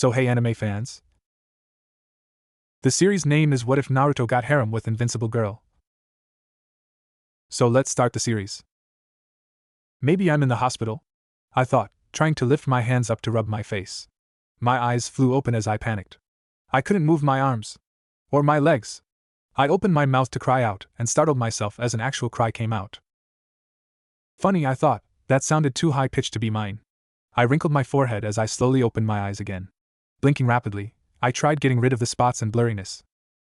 So hey anime fans. The series name is What If Naruto Got Harem with Invincible Girl. So let's start the series. Maybe I'm in the hospital? I thought, trying to lift my hands up to rub my face. My eyes flew open as I panicked. I couldn't move my arms. Or my legs. I opened my mouth to cry out and startled myself as an actual cry came out. Funny, I thought, that sounded too high-pitched to be mine. I wrinkled my forehead as I slowly opened my eyes again. Blinking rapidly, I tried getting rid of the spots and blurriness.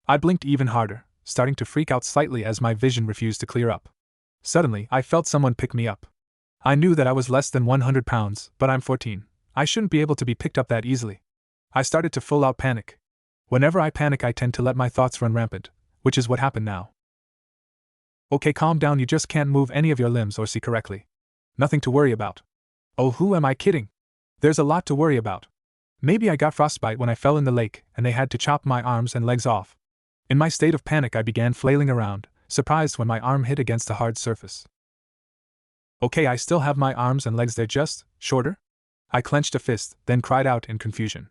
I blinked even harder, starting to freak out slightly as my vision refused to clear up. Suddenly, I felt someone pick me up. I knew that I was less than 100 pounds, but I'm 14. I shouldn't be able to be picked up that easily. I started to full-out panic. Whenever I panic, I tend to let my thoughts run rampant, which is what happened now. Okay, calm down, you just can't move any of your limbs or see correctly. Nothing to worry about. Oh, who am I kidding? There's a lot to worry about. Maybe I got frostbite when I fell in the lake and they had to chop my arms and legs off. In my state of panic, I began flailing around, surprised when my arm hit against a hard surface. Okay, I still have my arms and legs, they're just shorter? I clenched a fist, then cried out in confusion.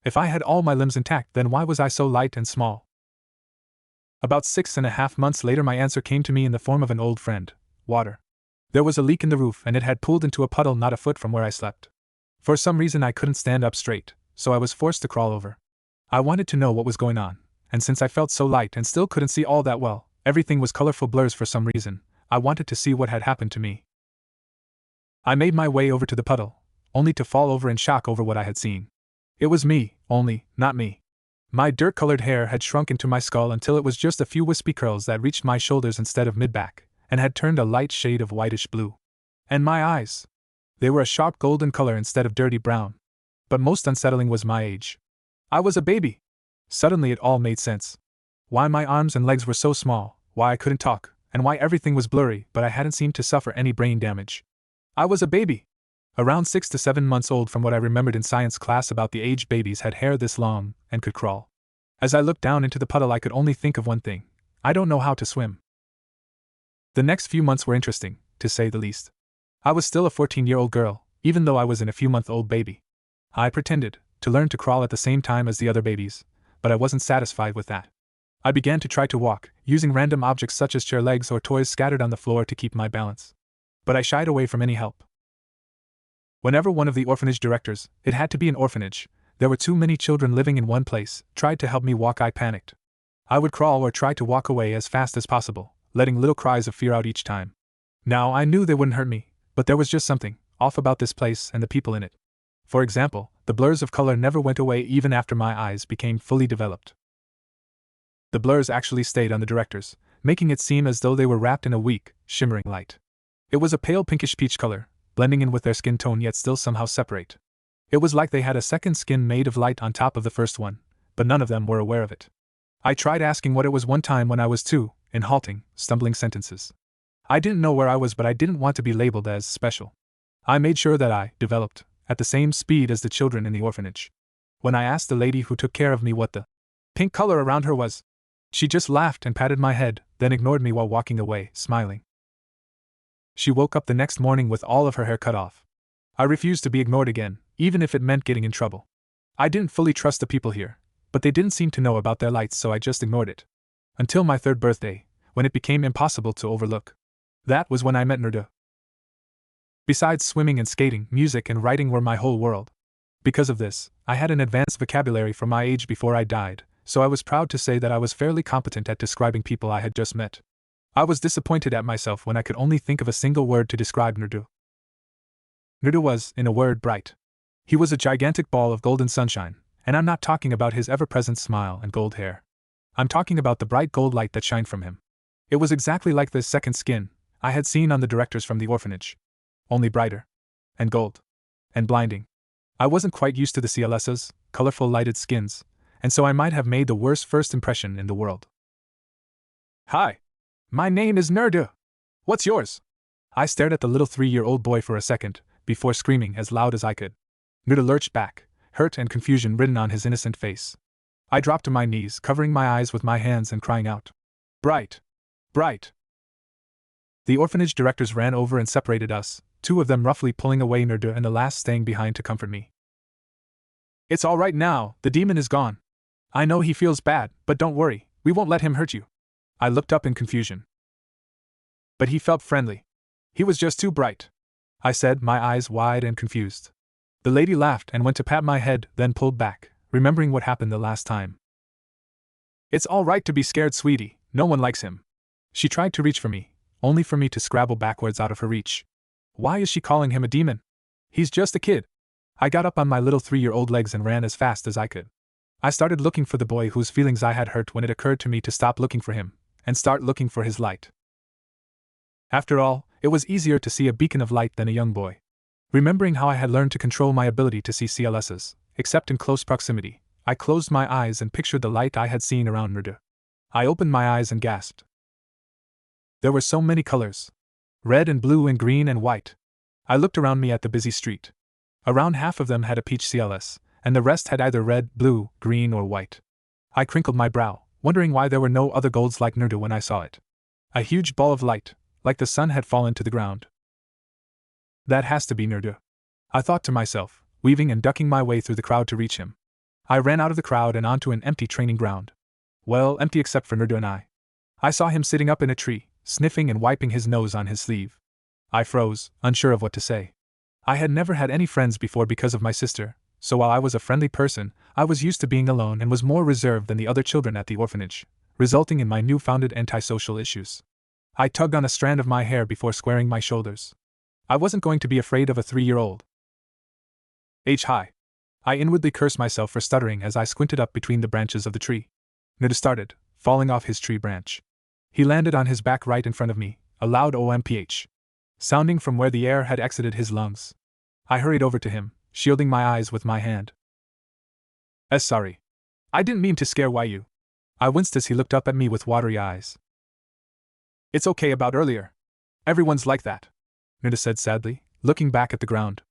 If I had all my limbs intact, then why was I so light and small? About 6.5 months later, my answer came to me in the form of an old friend: water. There was a leak in the roof and it had pooled into a puddle not a foot from where I slept. For some reason I couldn't stand up straight, so I was forced to crawl over. I wanted to know what was going on, and since I felt so light and still couldn't see all that well, everything was colorful blurs for some reason, I wanted to see what had happened to me. I made my way over to the puddle, only to fall over in shock over what I had seen. It was me, only, not me. My dirt-colored hair had shrunk into my skull until it was just a few wispy curls that reached my shoulders instead of mid-back, and had turned a light shade of whitish blue. And my eyes. They were a sharp golden color instead of dirty brown. But most unsettling was my age. I was a baby. Suddenly it all made sense. Why my arms and legs were so small, why I couldn't talk, and why everything was blurry but I hadn't seemed to suffer any brain damage. I was a baby. Around 6 to 7 months old, from what I remembered in science class about the age babies had hair this long and could crawl. As I looked down into the puddle, I could only think of one thing: I don't know how to swim. The next few months were interesting, to say the least. I was still a 14-year-old girl, even though I was in a few-month-old baby. I pretended to learn to crawl at the same time as the other babies, but I wasn't satisfied with that. I began to try to walk, using random objects such as chair legs or toys scattered on the floor to keep my balance. But I shied away from any help. Whenever one of the orphanage directors, it had to be an orphanage, there were too many children living in one place, tried to help me walk, I panicked. I would crawl or try to walk away as fast as possible, letting little cries of fear out each time. Now, I knew they wouldn't hurt me, but there was just something off about this place and the people in it. For example, the blurs of color never went away even after my eyes became fully developed. The blurs actually stayed on the directors, making it seem as though they were wrapped in a weak, shimmering light. It was a pale pinkish peach color, blending in with their skin tone yet still somehow separate. It was like they had a second skin made of light on top of the first one, but none of them were aware of it. I tried asking what it was one time when I was 2, in halting, stumbling sentences. I didn't know where I was, but I didn't want to be labeled as special. I made sure that I developed at the same speed as the children in the orphanage. When I asked the lady who took care of me what the pink color around her was, she just laughed and patted my head, then ignored me while walking away, smiling. She woke up the next morning with all of her hair cut off. I refused to be ignored again, even if it meant getting in trouble. I didn't fully trust the people here, but they didn't seem to know about their lights, so I just ignored it. Until my 3rd birthday, when it became impossible to overlook. That was when I met Naruto. Besides swimming and skating, music and writing were my whole world. Because of this, I had an advanced vocabulary for my age before I died, so I was proud to say that I was fairly competent at describing people I had just met. I was disappointed at myself when I could only think of a single word to describe Naruto. Naruto was, in a word, bright. He was a gigantic ball of golden sunshine, and I'm not talking about his ever-present smile and gold hair. I'm talking about the bright gold light that shined from him. It was exactly like the second skin I had seen on the directors from the orphanage. Only brighter. And gold. And blinding. I wasn't quite used to the CLS's colorful lighted skins, and so I might have made the worst first impression in the world. Hi. My name is Naruto. What's yours? I stared at the little 3-year-old boy for a second, before screaming as loud as I could. Naruto lurched back, hurt and confusion written on his innocent face. I dropped to my knees, covering my eyes with my hands and crying out, "Bright! Bright!" The orphanage directors ran over and separated us, 2 of them roughly pulling away Naruto and the last staying behind to comfort me. It's all right now, the demon is gone. I know he feels bad, but don't worry, we won't let him hurt you. I looked up in confusion. But he felt friendly. He was just too bright, I said, my eyes wide and confused. The lady laughed and went to pat my head, then pulled back, remembering what happened the last time. It's all right to be scared, sweetie, no one likes him. She tried to reach for me, only for me to scrabble backwards out of her reach. Why is she calling him a demon? He's just a kid. I got up on my little 3-year-old legs and ran as fast as I could. I started looking for the boy whose feelings I had hurt when it occurred to me to stop looking for him, and start looking for his light. After all, it was easier to see a beacon of light than a young boy. Remembering how I had learned to control my ability to see CLSs, except in close proximity, I closed my eyes and pictured the light I had seen around Naruto. I opened my eyes and gasped. There were so many colors. Red and blue and green and white. I looked around me at the busy street. Around half of them had a peach CLS, and the rest had either red, blue, green, or white. I crinkled my brow, wondering why there were no other golds like Naruto when I saw it. A huge ball of light, like the sun, had fallen to the ground. That has to be Naruto, I thought to myself, weaving and ducking my way through the crowd to reach him. I ran out of the crowd and onto an empty training ground. Well, empty except for Naruto and I. I saw him sitting up in a tree, sniffing and wiping his nose on his sleeve. I froze, unsure of what to say. I had never had any friends before because of my sister, so while I was a friendly person, I was used to being alone and was more reserved than the other children at the orphanage, resulting in my newfound antisocial issues. I tugged on a strand of my hair before squaring my shoulders. I wasn't going to be afraid of a 3-year-old. Hi. I inwardly cursed myself for stuttering as I squinted up between the branches of the tree. Naruto started, falling off his tree branch. He landed on his back right in front of me, a loud OMPH, sounding from where the air had exited his lungs. I hurried over to him, shielding my eyes with my hand. Sorry. I didn't mean to scare you. I winced as he looked up at me with watery eyes. It's okay about earlier. Everyone's like that, Naruto said sadly, looking back at the ground.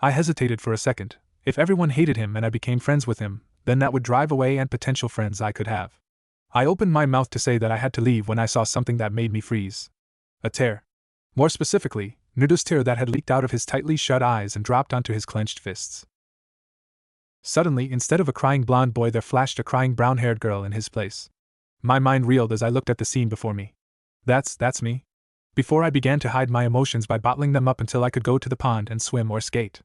I hesitated for a second. If everyone hated him and I became friends with him, then that would drive away any potential friends I could have. I opened my mouth to say that I had to leave when I saw something that made me freeze. A tear. More specifically, Naruto's tear that had leaked out of his tightly shut eyes and dropped onto his clenched fists. Suddenly, instead of a crying blonde boy, there flashed a crying brown-haired girl in his place. My mind reeled as I looked at the scene before me. That's me. Before I began to hide my emotions by bottling them up until I could go to the pond and swim or skate.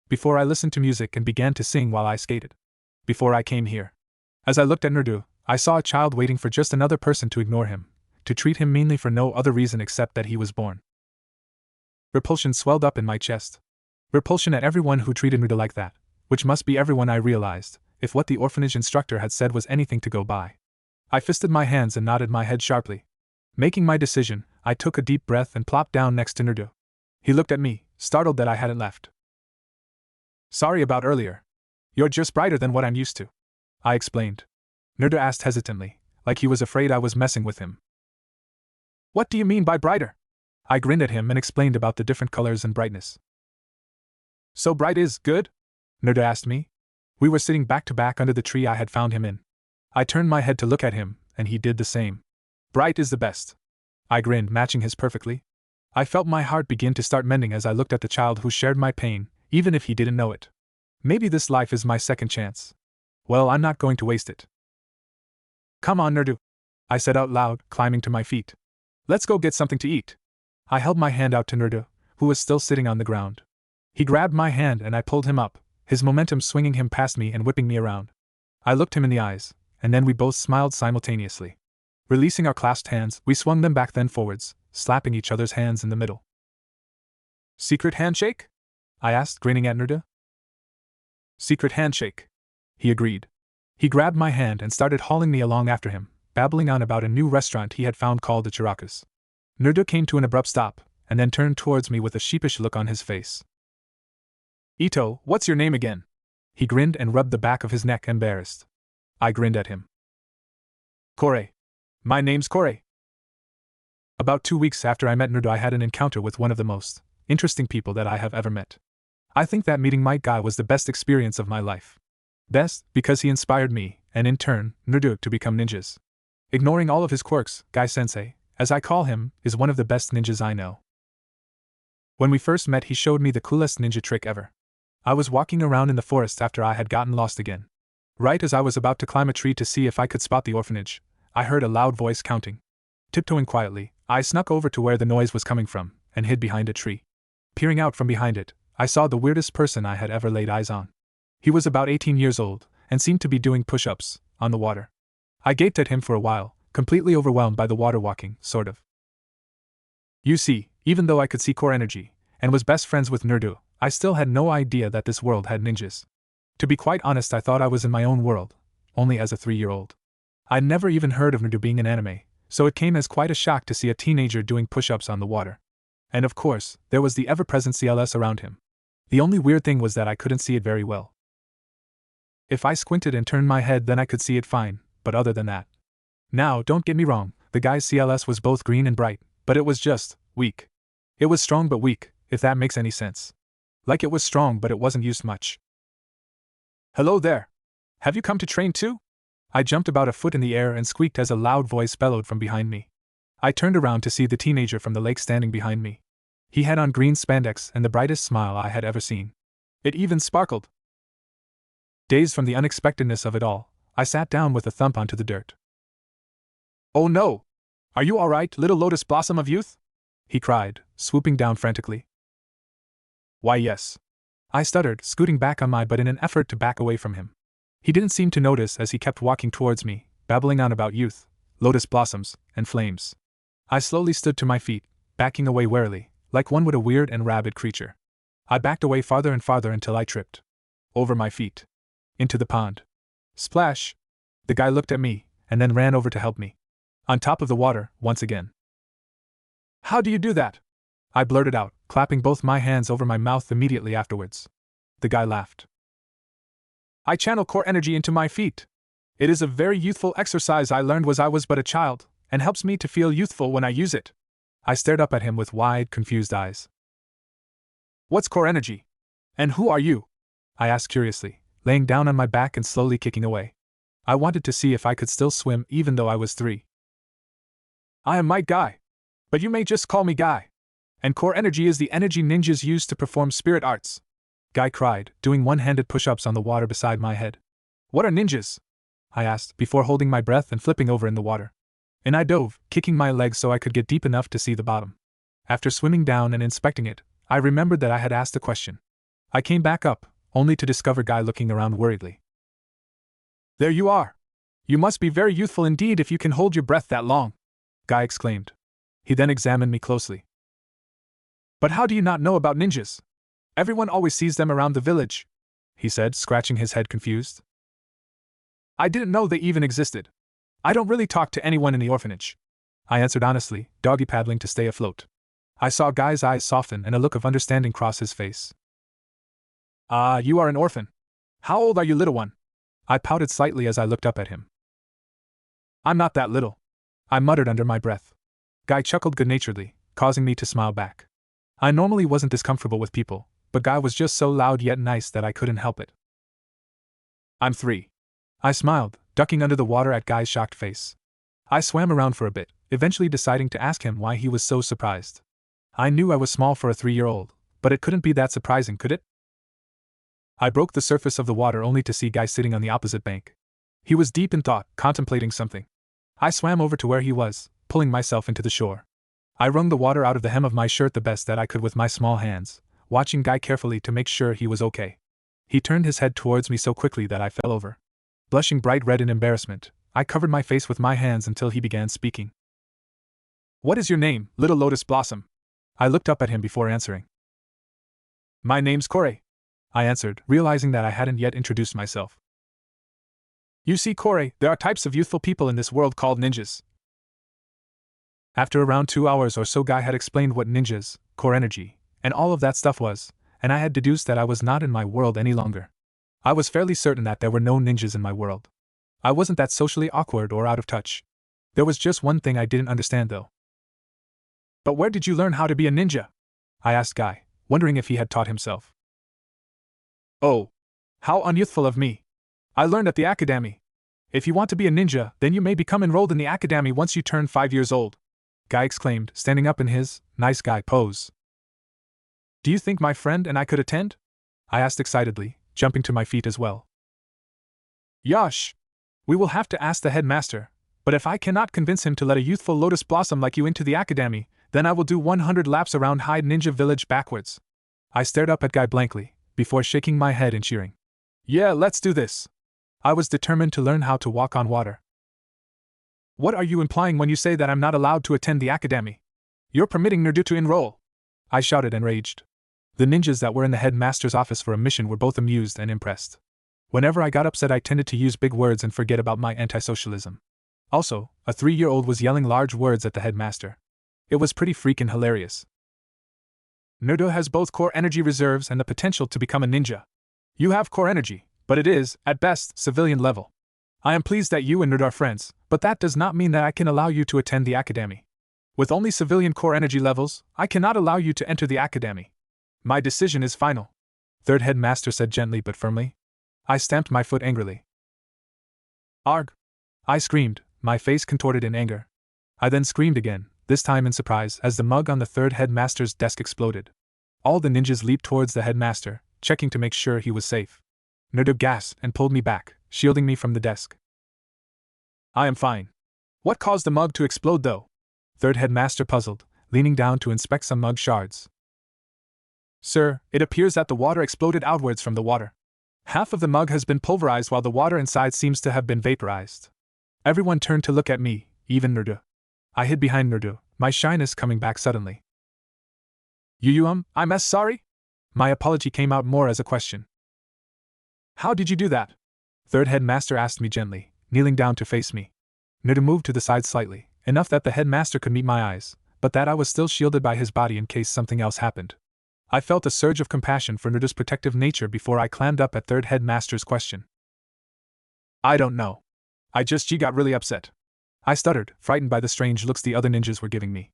Before I listened to music and began to sing while I skated. Before I came here. As I looked at Naruto, I saw a child waiting for just another person to ignore him, to treat him meanly for no other reason except that he was born. Repulsion swelled up in my chest. Repulsion at everyone who treated Naruto like that, which must be everyone, I realized, if what the orphanage instructor had said was anything to go by. I fisted my hands and nodded my head sharply. Making my decision, I took a deep breath and plopped down next to Naruto. He looked at me, startled that I hadn't left. Sorry about earlier. You're just brighter than what I'm used to, I explained. Naruto asked hesitantly, like he was afraid I was messing with him. What do you mean by brighter? I grinned at him and explained about the different colors and brightness. So bright is good? Naruto asked me. We were sitting back to back under the tree I had found him in. I turned my head to look at him, and he did the same. Bright is the best. I grinned, matching his perfectly. I felt my heart begin to start mending as I looked at the child who shared my pain, even if he didn't know it. Maybe this life is my second chance. Well, I'm not going to waste it. Come on, Naruto, I said out loud, climbing to my feet. Let's go get something to eat. I held my hand out to Naruto, who was still sitting on the ground. He grabbed my hand and I pulled him up, his momentum swinging him past me and whipping me around. I looked him in the eyes, and then we both smiled simultaneously. Releasing our clasped hands, we swung them back then forwards, slapping each other's hands in the middle. Secret handshake? I asked, grinning at Naruto. Secret handshake, he agreed. He grabbed my hand and started hauling me along after him, babbling on about a new restaurant he had found called the Chirakas. Naruto came to an abrupt stop, and then turned towards me with a sheepish look on his face. Ito, what's your name again? He grinned and rubbed the back of his neck, embarrassed. I grinned at him. Kore. My name's Kore. About 2 weeks after I met Naruto, I had an encounter with one of the most interesting people that I have ever met. I think that meeting my guy was the best experience of my life. Best, because he inspired me, and in turn, Naruto, to become ninjas. Ignoring all of his quirks, Guy-sensei, as I call him, is one of the best ninjas I know. When we first met, he showed me the coolest ninja trick ever. I was walking around in the forest after I had gotten lost again. Right as I was about to climb a tree to see if I could spot the orphanage, I heard a loud voice counting. Tiptoeing quietly, I snuck over to where the noise was coming from, and hid behind a tree. Peering out from behind it, I saw the weirdest person I had ever laid eyes on. He was about 18 years old, and seemed to be doing push-ups on the water. I gaped at him for a while, completely overwhelmed by the water walking, sort of. You see, even though I could see core energy, and was best friends with Naruto, I still had no idea that this world had ninjas. To be quite honest, I thought I was in my own world, only as a 3-year-old. I'd never even heard of Naruto being an anime, so it came as quite a shock to see a teenager doing push-ups on the water. And of course, there was the ever-present CLS around him. The only weird thing was that I couldn't see it very well. If I squinted and turned my head, then I could see it fine, but other than that. Now, don't get me wrong, the guy's CLS was both green and bright, but it was just weak. It was strong but weak, if that makes any sense. Like it was strong but it wasn't used much. Hello there. Have you come to train too? I jumped about a foot in the air and squeaked as a loud voice bellowed from behind me. I turned around to see the teenager from the lake standing behind me. He had on green spandex and the brightest smile I had ever seen. It even sparkled. Dazed from the unexpectedness of it all, I sat down with a thump onto the dirt. Oh no! Are you all right, little lotus blossom of youth? He cried, swooping down frantically. Why yes. I stuttered, scooting back on my butt in an effort to back away from him. He didn't seem to notice as he kept walking towards me, babbling on about youth, lotus blossoms, and flames. I slowly stood to my feet, backing away warily, like one would a weird and rabid creature. I backed away farther and farther until I tripped. Over my feet. Into the pond. Splash! The guy looked at me, and then ran over to help me. On top of the water, once again. How do you do that? I blurted out, clapping both my hands over my mouth immediately afterwards. The guy laughed. I channel core energy into my feet. It is a very youthful exercise I learned when I was but a child, and helps me to feel youthful when I use it. I stared up at him with wide, confused eyes. What's core energy? And who are you? I asked curiously, laying down on my back and slowly kicking away. I wanted to see if I could still swim even though I was 3. I am Might Guy. But you may just call me Guy. And core energy is the energy ninjas use to perform spirit arts. Guy cried, doing one-handed push-ups on the water beside my head. What are ninjas? I asked, before holding my breath and flipping over in the water. And I dove, kicking my legs so I could get deep enough to see the bottom. After swimming down and inspecting it, I remembered that I had asked a question. I came back up, only to discover Guy looking around worriedly. There you are. You must be very youthful indeed if you can hold your breath that long, Guy exclaimed. He then examined me closely. But how do you not know about ninjas? Everyone always sees them around the village, he said, scratching his head confused. I didn't know they even existed. I don't really talk to anyone in the orphanage, I answered honestly, doggy paddling to stay afloat. I saw Guy's eyes soften and a look of understanding cross his face. Ah, you are an orphan. How old are you, little one? I pouted slightly as I looked up at him. I'm not that little, I muttered under my breath. Guy chuckled good-naturedly, causing me to smile back. I normally wasn't this comfortable with people, but Guy was just so loud yet nice that I couldn't help it. I'm 3. I smiled, ducking under the water at Guy's shocked face. I swam around for a bit, eventually deciding to ask him why he was so surprised. I knew I was small for a 3-year-old, but it couldn't be that surprising, could it? I broke the surface of the water only to see Guy sitting on the opposite bank. He was deep in thought, contemplating something. I swam over to where he was, pulling myself into the shore. I wrung the water out of the hem of my shirt the best that I could with my small hands, watching Guy carefully to make sure he was okay. He turned his head towards me so quickly that I fell over. Blushing bright red in embarrassment, I covered my face with my hands until he began speaking. What is your name, little lotus blossom? I looked up at him before answering. My name's Kore, I answered, realizing that I hadn't yet introduced myself. You see, Kore, there are types of youthful people in this world called ninjas. After around 2 hours or so, Guy had explained what ninjas, core energy, and all of that stuff was, and I had deduced that I was not in my world any longer. I was fairly certain that there were no ninjas in my world. I wasn't that socially awkward or out of touch. There was just one thing I didn't understand though. But where did you learn how to be a ninja? I asked Guy, wondering if he had taught himself. Oh, how unyouthful of me. I learned at the academy. If you want to be a ninja, then you may become enrolled in the academy once you turn 5 years old, Guy exclaimed, standing up in his nice guy pose. Do you think my friend and I could attend? I asked excitedly, jumping to my feet as well. Yosh! We will have to ask the headmaster, but if I cannot convince him to let a youthful lotus blossom like you into the academy, then I will do 100 laps around Hyde Ninja Village backwards. I stared up at Guy blankly, before shaking my head and cheering. Yeah, let's do this. I was determined to learn how to walk on water. What are you implying when you say that I'm not allowed to attend the academy? You're permitting Naruto to enroll! I shouted and raged. The ninjas that were in the headmaster's office for a mission were both amused and impressed. Whenever I got upset, I tended to use big words and forget about my anti-socialism. Also, a 3-year-old was yelling large words at the headmaster. It was pretty freaking hilarious. Naruto has both core energy reserves and the potential to become a ninja. You have core energy, but it is, at best, civilian level. I am pleased that you and Naruto are friends, but that does not mean that I can allow you to attend the academy. With only civilian core energy levels, I cannot allow you to enter the academy. My decision is final. Third headmaster said gently but firmly. I stamped my foot angrily. Arg! I screamed, my face contorted in anger. I then screamed again, this time in surprise, as the mug on the third headmaster's desk exploded. All the ninjas leaped towards the headmaster, checking to make sure he was safe. Naruto gasped and pulled me back, shielding me from the desk. I am fine. What caused the mug to explode though? Third headmaster puzzled, leaning down to inspect some mug shards. Sir, it appears that the water exploded outwards from the water. Half of the mug has been pulverized while the water inside seems to have been vaporized. Everyone turned to look at me, even Naruto. I hid behind Naruto, my shyness coming back suddenly. I'm sorry? My apology came out more as a question. How did you do that? Third headmaster asked me gently, kneeling down to face me. Naruto moved to the side slightly, enough that the headmaster could meet my eyes, but that I was still shielded by his body in case something else happened. I felt a surge of compassion for Naruto's protective nature before I clammed up at third headmaster's question. I don't know. I just got really upset. I stuttered, frightened by the strange looks the other ninjas were giving me.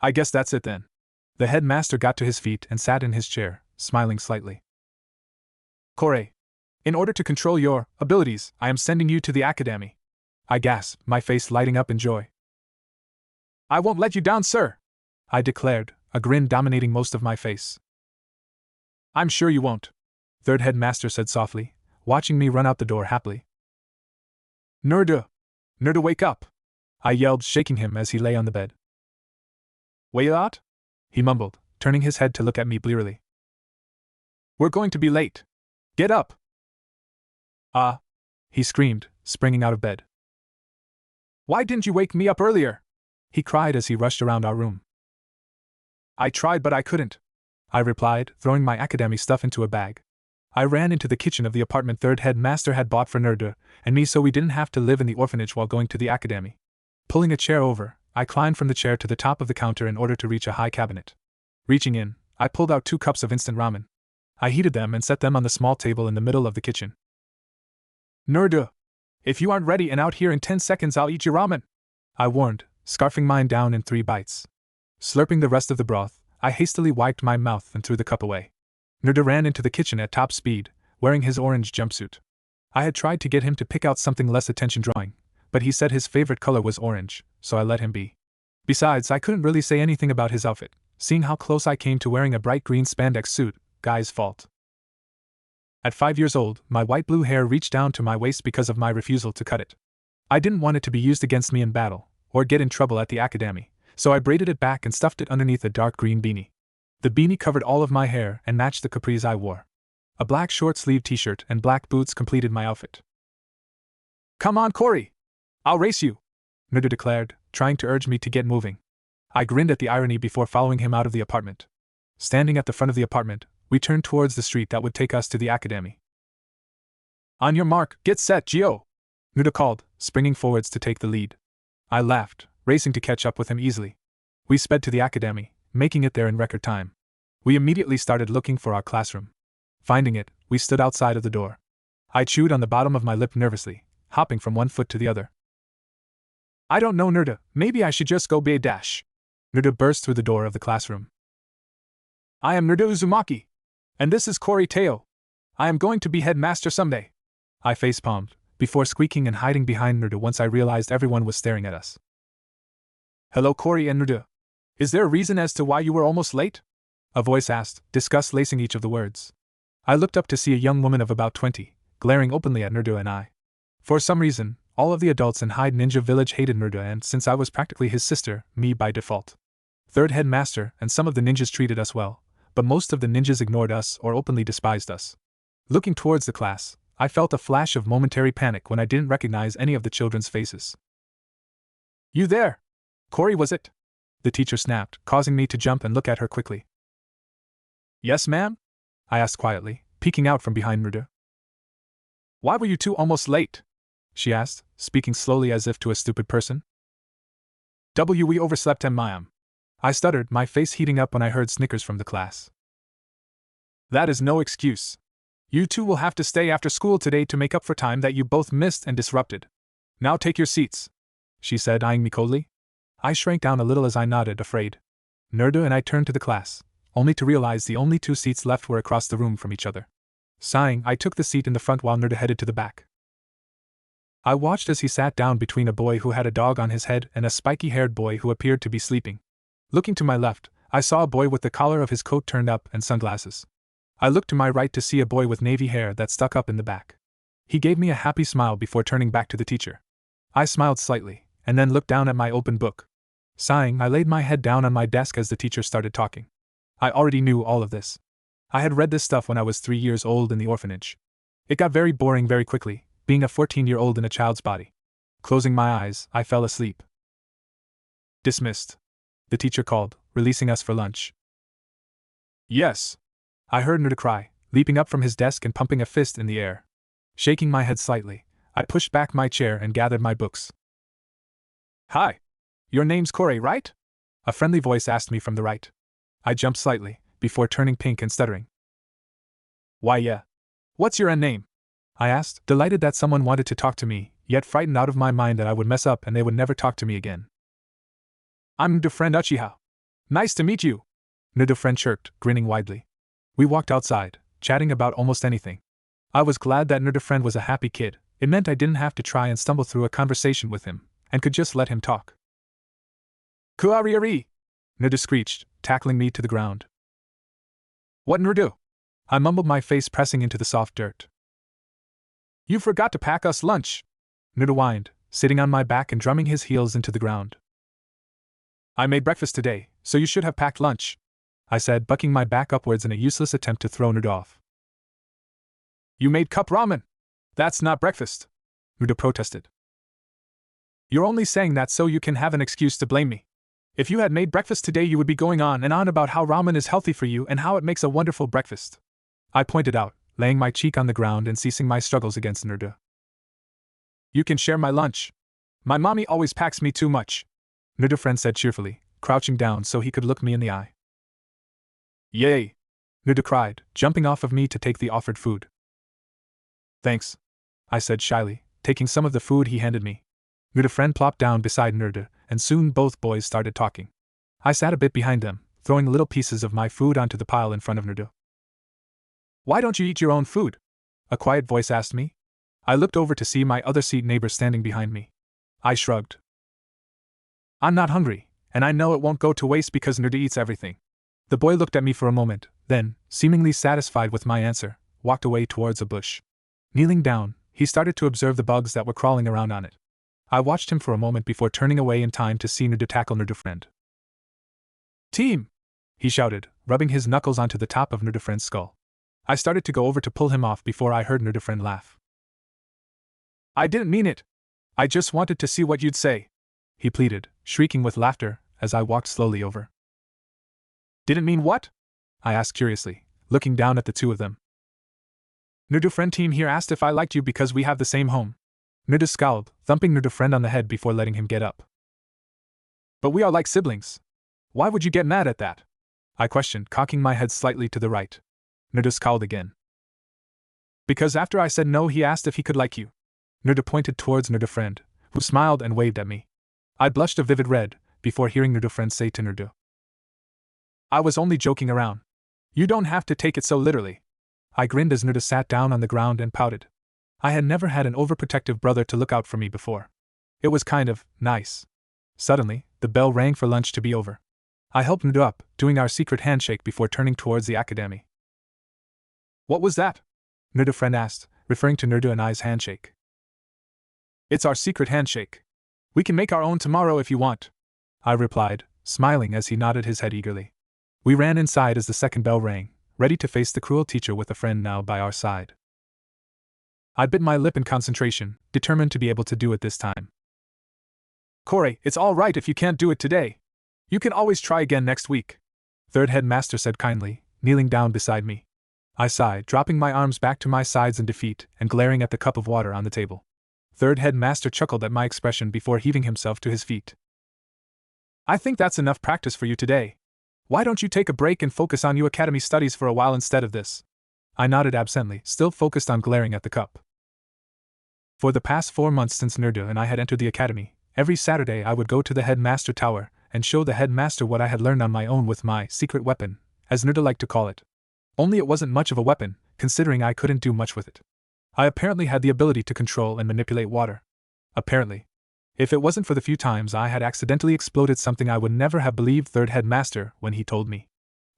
I guess that's it then. The headmaster got to his feet and sat in his chair, smiling slightly. Kore, in order to control your abilities, I am sending you to the academy. I gasped, my face lighting up in joy. I won't let you down, sir, I declared, a grin dominating most of my face. I'm sure you won't, third headmaster said softly, watching me run out the door happily. Naruto, wake up! I yelled, shaking him as he lay on the bed. Wait out? He mumbled, turning his head to look at me blearily. We're going to be late. Get up! Ah! He screamed, springing out of bed. Why didn't you wake me up earlier? He cried as he rushed around our room. I tried but I couldn't, I replied, throwing my academy stuff into a bag. I ran into the kitchen of the apartment third headmaster had bought for Naruto and me so we didn't have to live in the orphanage while going to the academy. Pulling a chair over, I climbed from the chair to the top of the counter in order to reach a high cabinet. Reaching in, I pulled out 2 cups of instant ramen. I heated them and set them on the small table in the middle of the kitchen. Naruto, if you aren't ready and out here in 10 seconds I'll eat your ramen, I warned, scarfing mine down in 3 bites. Slurping the rest of the broth, I hastily wiped my mouth and threw the cup away. Naruto ran into the kitchen at top speed, wearing his orange jumpsuit. I had tried to get him to pick out something less attention-drawing, but he said his favorite color was orange, so I let him be. Besides, I couldn't really say anything about his outfit, seeing how close I came to wearing a bright green spandex suit, Guy's fault. At 5 years old, my white-blue hair reached down to my waist because of my refusal to cut it. I didn't want it to be used against me in battle, or get in trouble at the academy, so I braided it back and stuffed it underneath a dark green beanie. The beanie covered all of my hair and matched the capris I wore. A black short-sleeved t-shirt and black boots completed my outfit. Come on, Corey! I'll race you! Naruto declared, trying to urge me to get moving. I grinned at the irony before following him out of the apartment. Standing at the front of the apartment, we turned towards the street that would take us to the academy. On your mark, get set, Gio! Naruto called, springing forwards to take the lead. I laughed, racing to catch up with him easily. We sped to the academy, making it there in record time. We immediately started looking for our classroom. Finding it, we stood outside of the door. I chewed on the bottom of my lip nervously, hopping from one foot to the other. I don't know, Naruto, maybe I should just go be a dash. Naruto burst through the door of the classroom. I am Naruto Uzumaki. And this is Corey Teo. I am going to be headmaster someday. I facepalmed, before squeaking and hiding behind Naruto once I realized everyone was staring at us. Hello, Corey and Naruto. Is there a reason as to why you were almost late? A voice asked, disgust lacing each of the words. I looked up to see a young woman of about 20, glaring openly at Naruto and I. For some reason, all of the adults in Hyde Ninja Village hated Naruto, and since I was practically his sister, me by default. Third headmaster and some of the ninjas treated us well, but most of the ninjas ignored us or openly despised us. Looking towards the class, I felt a flash of momentary panic when I didn't recognize any of the children's faces. "You there? Corey, was it?" the teacher snapped, causing me to jump and look at her quickly. "Yes, ma'am?" I asked quietly, peeking out from behind Naruto. "Why were you two almost late?" she asked, speaking slowly as if to a stupid person. "We overslept and ma'am." I stuttered, my face heating up when I heard snickers from the class. "That is no excuse. You two will have to stay after school today to make up for time that you both missed and disrupted. Now take your seats," she said, eyeing me coldly. I shrank down a little as I nodded, afraid. Naruto and I turned to the class, only to realize the only two seats left were across the room from each other. Sighing, I took the seat in the front while Naruto headed to the back. I watched as he sat down between a boy who had a dog on his head and a spiky-haired boy who appeared to be sleeping. Looking to my left, I saw a boy with the collar of his coat turned up and sunglasses. I looked to my right to see a boy with navy hair that stuck up in the back. He gave me a happy smile before turning back to the teacher. I smiled slightly, and then looked down at my open book. Sighing, I laid my head down on my desk as the teacher started talking. I already knew all of this. I had read this stuff when I was 3 years old in the orphanage. It got very boring very quickly, being a 14-year-old in a child's body. Closing my eyes, I fell asleep. "Dismissed," the teacher called, releasing us for lunch. "Yes," I heard Naruto cry, leaping up from his desk and pumping a fist in the air. Shaking my head slightly, I pushed back my chair and gathered my books. "Hi. Your name's Corey, right?" a friendly voice asked me from the right. I jumped slightly, before turning pink and stuttering. "Why, yeah. What's your name?" I asked, delighted that someone wanted to talk to me, yet frightened out of my mind that I would mess up and they would never talk to me again. "I'm Naruto friend Uchiha. Nice to meet you," Naruto friend chirped, grinning widely. We walked outside, chatting about almost anything. I was glad that Naruto friend was a happy kid. It meant I didn't have to try and stumble through a conversation with him, and could just let him talk. "Kuariari!" Naruto screeched, tackling me to the ground. "What Naruto?" I mumbled, my face pressing into the soft dirt. "You forgot to pack us lunch," Naruto whined, sitting on my back and drumming his heels into the ground. "I made breakfast today, so you should have packed lunch," I said, bucking my back upwards in a useless attempt to throw Naruto off. "You made cup ramen. That's not breakfast," Naruto protested. "You're only saying that so you can have an excuse to blame me. If you had made breakfast today, you would be going on and on about how ramen is healthy for you and how it makes a wonderful breakfast," I pointed out, laying my cheek on the ground and ceasing my struggles against Naruto. "You can share my lunch. My mommy always packs me too much," Naruto friend said cheerfully, crouching down so he could look me in the eye. "Yay!" Naruto cried, jumping off of me to take the offered food. "Thanks," I said shyly, taking some of the food he handed me. Naruto friend plopped down beside Naruto, and soon both boys started talking. I sat a bit behind them, throwing little pieces of my food onto the pile in front of Naruto. "Why don't you eat your own food?" a quiet voice asked me. I looked over to see my other seat neighbor standing behind me. I shrugged. "I'm not hungry, and I know it won't go to waste because Naruto eats everything." The boy looked at me for a moment, then, seemingly satisfied with my answer, walked away towards a bush. Kneeling down, he started to observe the bugs that were crawling around on it. I watched him for a moment before turning away in time to see Naruto tackle Naruto friend. "Team!" he shouted, rubbing his knuckles onto the top of Naruto friend's skull. I started to go over to pull him off before I heard Naruto friend laugh. "I didn't mean it. I just wanted to see what you'd say," he pleaded, shrieking with laughter as I walked slowly over. "Didn't mean what?" I asked curiously, looking down at the two of them. "Naruto friend team here asked if I liked you because we have the same home." Naruto scowled, thumping Naruto friend on the head before letting him get up. "But we are like siblings. Why would you get mad at that?" I questioned, cocking my head slightly to the right. Naruto scowled again. "Because after I said no, he asked if he could like you." Naruto pointed towards Naruto friend, who smiled and waved at me. I blushed a vivid red before hearing Naruto friend say to Naruto, "I was only joking around. You don't have to take it so literally." I grinned as Naruto sat down on the ground and pouted. I had never had an overprotective brother to look out for me before. It was kind of nice. Suddenly, the bell rang for lunch to be over. I helped Naruto up, doing our secret handshake before turning towards the academy. What was that? Nerdo friend asked, referring to Nerdo and I's handshake. It's our secret handshake. We can make our own tomorrow if you want, I replied, smiling as he nodded his head eagerly. We ran inside as the second bell rang, ready to face the cruel teacher with a friend now by our side. I bit my lip in concentration, determined to be able to do it this time. Corey, it's all right if you can't do it today. You can always try again next week, Third Headmaster said kindly, kneeling down beside me. I sighed, dropping my arms back to my sides in defeat and glaring at the cup of water on the table. Third Headmaster chuckled at my expression before heaving himself to his feet. I think that's enough practice for you today. Why don't you take a break and focus on your academy studies for a while instead of this? I nodded absently, still focused on glaring at the cup. For the past 4 months since Nerdo and I had entered the academy, every Saturday I would go to the headmaster tower and show the headmaster what I had learned on my own with my secret weapon, as Nerdo liked to call it. Only it wasn't much of a weapon, considering I couldn't do much with it. I apparently had the ability to control and manipulate water. Apparently. If it wasn't for the few times I had accidentally exploded something, I would never have believed Third Headmaster when he told me.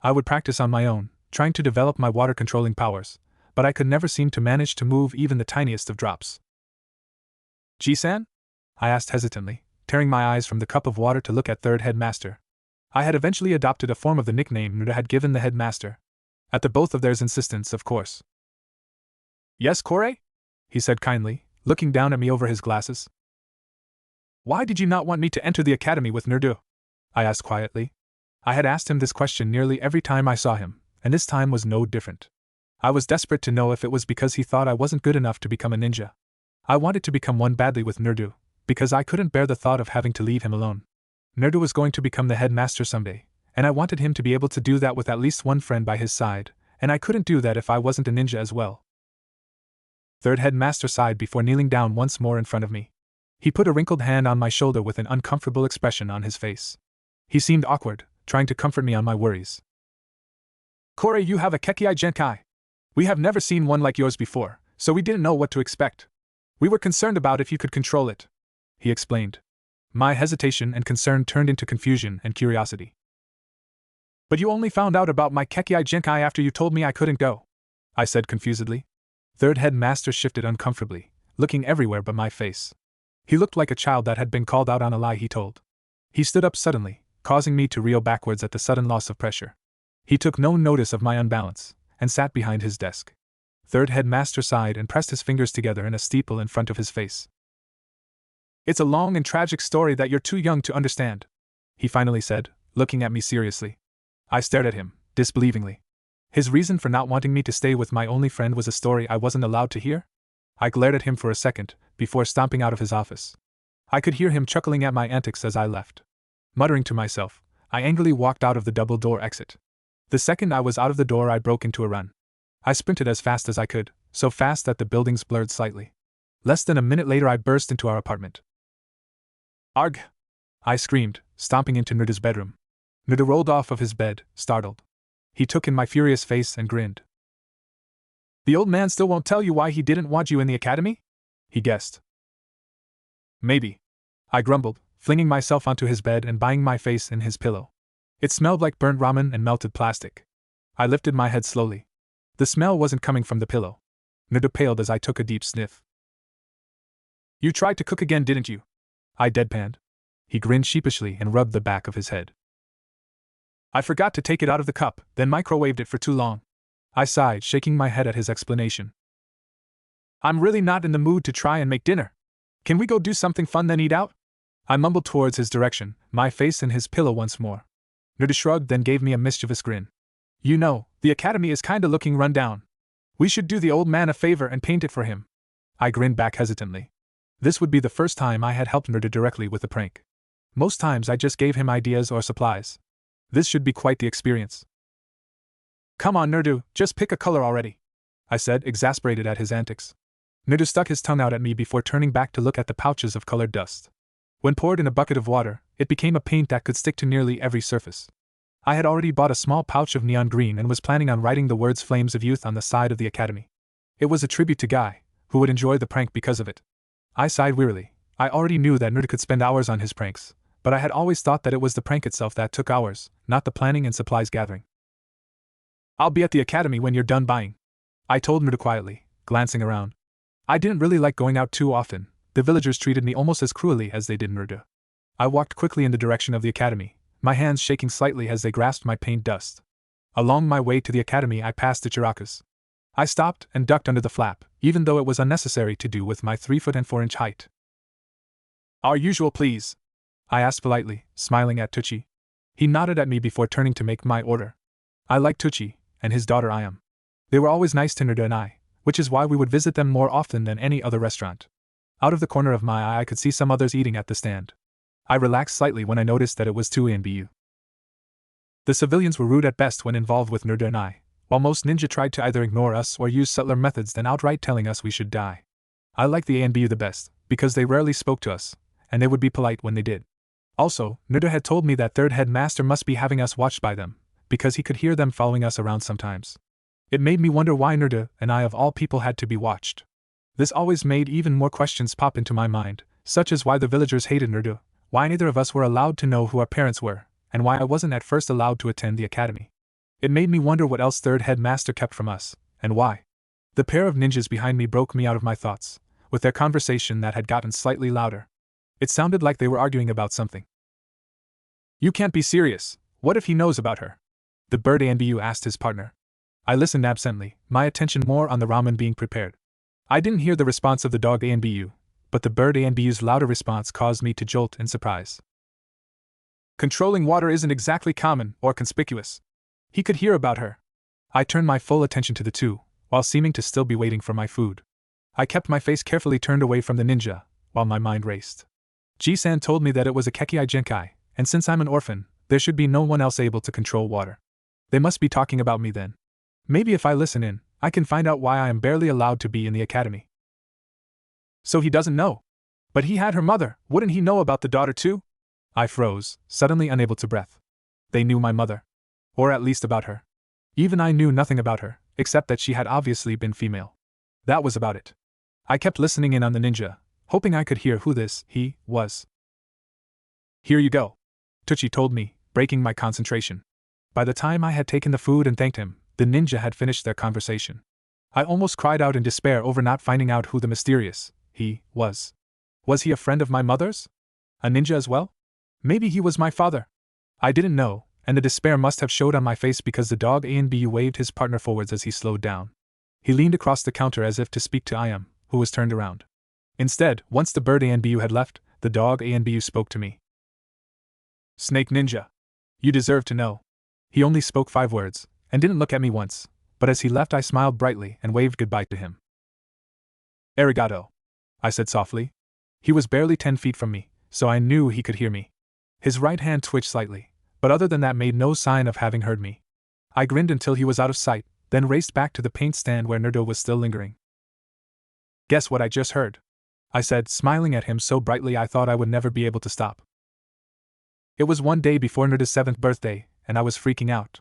I would practice on my own, trying to develop my water controlling powers, but I could never seem to manage to move even the tiniest of drops. Ji-san? I asked hesitantly, tearing my eyes from the cup of water to look at Third Headmaster. I had eventually adopted a form of the nickname Nerdo had given the headmaster. At the both of theirs insistence, of course. Yes, Corey? He said kindly, looking down at me over his glasses. Why did you not want me to enter the academy with Nerdo? I asked quietly. I had asked him this question nearly every time I saw him, and this time was no different. I was desperate to know if it was because he thought I wasn't good enough to become a ninja. I wanted to become one badly with Nerdo, because I couldn't bear the thought of having to leave him alone. Nerdo was going to become the headmaster someday, and I wanted him to be able to do that with at least one friend by his side, and I couldn't do that if I wasn't a ninja as well. Third Headmaster sighed before kneeling down once more in front of me. He put a wrinkled hand on my shoulder with an uncomfortable expression on his face. He seemed awkward, trying to comfort me on my worries. Corey, you have a Kekkei Genkai. We have never seen one like yours before, so we didn't know what to expect. We were concerned about if you could control it, he explained. My hesitation and concern turned into confusion and curiosity. But you only found out about my Kekkei Genkai after you told me I couldn't go, I said confusedly. Third Headmaster shifted uncomfortably, looking everywhere but my face. He looked like a child that had been called out on a lie he told. He stood up suddenly, causing me to reel backwards at the sudden loss of pressure. He took no notice of my unbalance, and sat behind his desk. Third Headmaster sighed and pressed his fingers together in a steeple in front of his face. It's a long and tragic story that you're too young to understand, he finally said, looking at me seriously. I stared at him, disbelievingly. His reason for not wanting me to stay with my only friend was a story I wasn't allowed to hear? I glared at him for a second, before stomping out of his office. I could hear him chuckling at my antics as I left. Muttering to myself, I angrily walked out of the double-door exit. The second I was out of the door, I broke into a run. I sprinted as fast as I could, so fast that the buildings blurred slightly. Less than a minute later, I burst into our apartment. Arg! I screamed, stomping into Nerdo's bedroom. Nerdo rolled off of his bed, startled. He took in my furious face and grinned. The old man still won't tell you why he didn't want you in the academy? He guessed. Maybe, I grumbled, flinging myself onto his bed and buying my face in his pillow. It smelled like burnt ramen and melted plastic. I lifted my head slowly. The smell wasn't coming from the pillow. Nerdo paled as I took a deep sniff. You tried to cook again, didn't you? I deadpanned. He grinned sheepishly and rubbed the back of his head. I forgot to take it out of the cup, then microwaved it for too long. I sighed, shaking my head at his explanation. I'm really not in the mood to try and make dinner. Can we go do something fun then eat out? I mumbled towards his direction, my face in his pillow once more. Nerdo shrugged, then gave me a mischievous grin. You know, the academy is kinda looking run down. We should do the old man a favor and paint it for him. I grinned back hesitantly. This would be the first time I had helped Nerdo directly with a prank. Most times I just gave him ideas or supplies. This should be quite the experience. Come on, Nerdo, just pick a color already, I said, exasperated at his antics. Nerdo stuck his tongue out at me before turning back to look at the pouches of colored dust. When poured in a bucket of water, it became a paint that could stick to nearly every surface. I had already bought a small pouch of neon green and was planning on writing the words Flames of Youth on the side of the academy. It was a tribute to Guy, who would enjoy the prank because of it. I sighed wearily. I already knew that Nerdo could spend hours on his pranks, but I had always thought that it was the prank itself that took hours, not the planning and supplies gathering. I'll be at the academy when you're done buying, I told Naruto quietly, glancing around. I didn't really like going out too often. The villagers treated me almost as cruelly as they did Naruto. I walked quickly in the direction of the academy, my hands shaking slightly as they grasped my paint dust. Along my way to the academy I passed the Chirakas. I stopped and ducked under the flap, even though it was unnecessary to do with my 3 foot and 4 inch height. Our usual please? I asked politely, smiling at Tucci. He nodded at me before turning to make my order. I liked Tucci, and his daughter Ayam. They were always nice to Naruto and I, which is why we would visit them more often than any other restaurant. Out of the corner of my eye I could see some others eating at the stand. I relaxed slightly when I noticed that it was 2 ANBU. The civilians were rude at best when involved with Naruto and I, while most ninja tried to either ignore us or use subtler methods than outright telling us we should die. I liked the ANBU the best, because they rarely spoke to us, and they would be polite when they did. Also, Naruto had told me that third headmaster must be having us watched by them, because he could hear them following us around sometimes. It made me wonder why Naruto and I of all people had to be watched. This always made even more questions pop into my mind, such as why the villagers hated Naruto, why neither of us were allowed to know who our parents were, and why I wasn't at first allowed to attend the academy. It made me wonder what else third headmaster kept from us, and why. The pair of ninjas behind me broke me out of my thoughts, with their conversation that had gotten slightly louder. It sounded like they were arguing about something. You can't be serious. What if he knows about her? The bird ANBU asked his partner. I listened absently, my attention more on the ramen being prepared. I didn't hear the response of the dog ANBU, but the bird ANBU's louder response caused me to jolt in surprise. Controlling water isn't exactly common or conspicuous. He could hear about her. I turned my full attention to the two, while seeming to still be waiting for my food. I kept my face carefully turned away from the ninja, while my mind raced. Ji-san told me that it was a Kekkei Genkai, and since I'm an orphan, there should be no one else able to control water. They must be talking about me then. Maybe if I listen in, I can find out why I am barely allowed to be in the academy. So he doesn't know. But he had her mother, wouldn't he know about the daughter too? I froze, suddenly unable to breathe. They knew my mother. Or at least about her. Even I knew nothing about her, except that she had obviously been female. That was about it. I kept listening in on the ninja, hoping I could hear who this he was. Here you go, Tucci told me, breaking my concentration. By the time I had taken the food and thanked him, the ninja had finished their conversation. I almost cried out in despair over not finding out who the mysterious he was. Was he a friend of my mother's? A ninja as well? Maybe he was my father. I didn't know, and the despair must have showed on my face because the dog ANBU waved his partner forwards as he slowed down. He leaned across the counter as if to speak to Ayam, who was turned around. Instead, once the bird ANBU had left, the dog ANBU spoke to me. Snake Ninja. You deserve to know. He only spoke 5 words, and didn't look at me once, but as he left I smiled brightly and waved goodbye to him. Arigato, I said softly. He was barely 10 feet from me, so I knew he could hear me. His right hand twitched slightly, but other than that made no sign of having heard me. I grinned until he was out of sight, then raced back to the paint stand where Naruto was still lingering. Guess what I just heard? I said, smiling at him so brightly I thought I would never be able to stop. It was one day before Naruto's 7th birthday, and I was freaking out.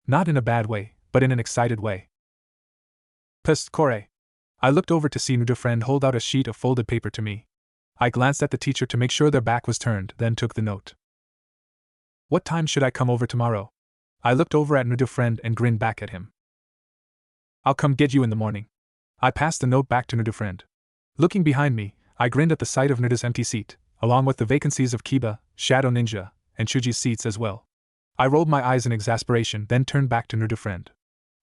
Not in a bad way, but in an excited way. Psst, Kore. I looked over to see Naruto's friend hold out a sheet of folded paper to me. I glanced at the teacher to make sure their back was turned, then took the note. What time should I come over tomorrow? I looked over at Naruto's friend and grinned back at him. I'll come get you in the morning. I passed the note back to Naruto's friend. Looking behind me, I grinned at the sight of Naruto's empty seat, along with the vacancies of Kiba, Shadow Ninja, and Chuji's seats as well. I rolled my eyes in exasperation, then turned back to Naruto's friend.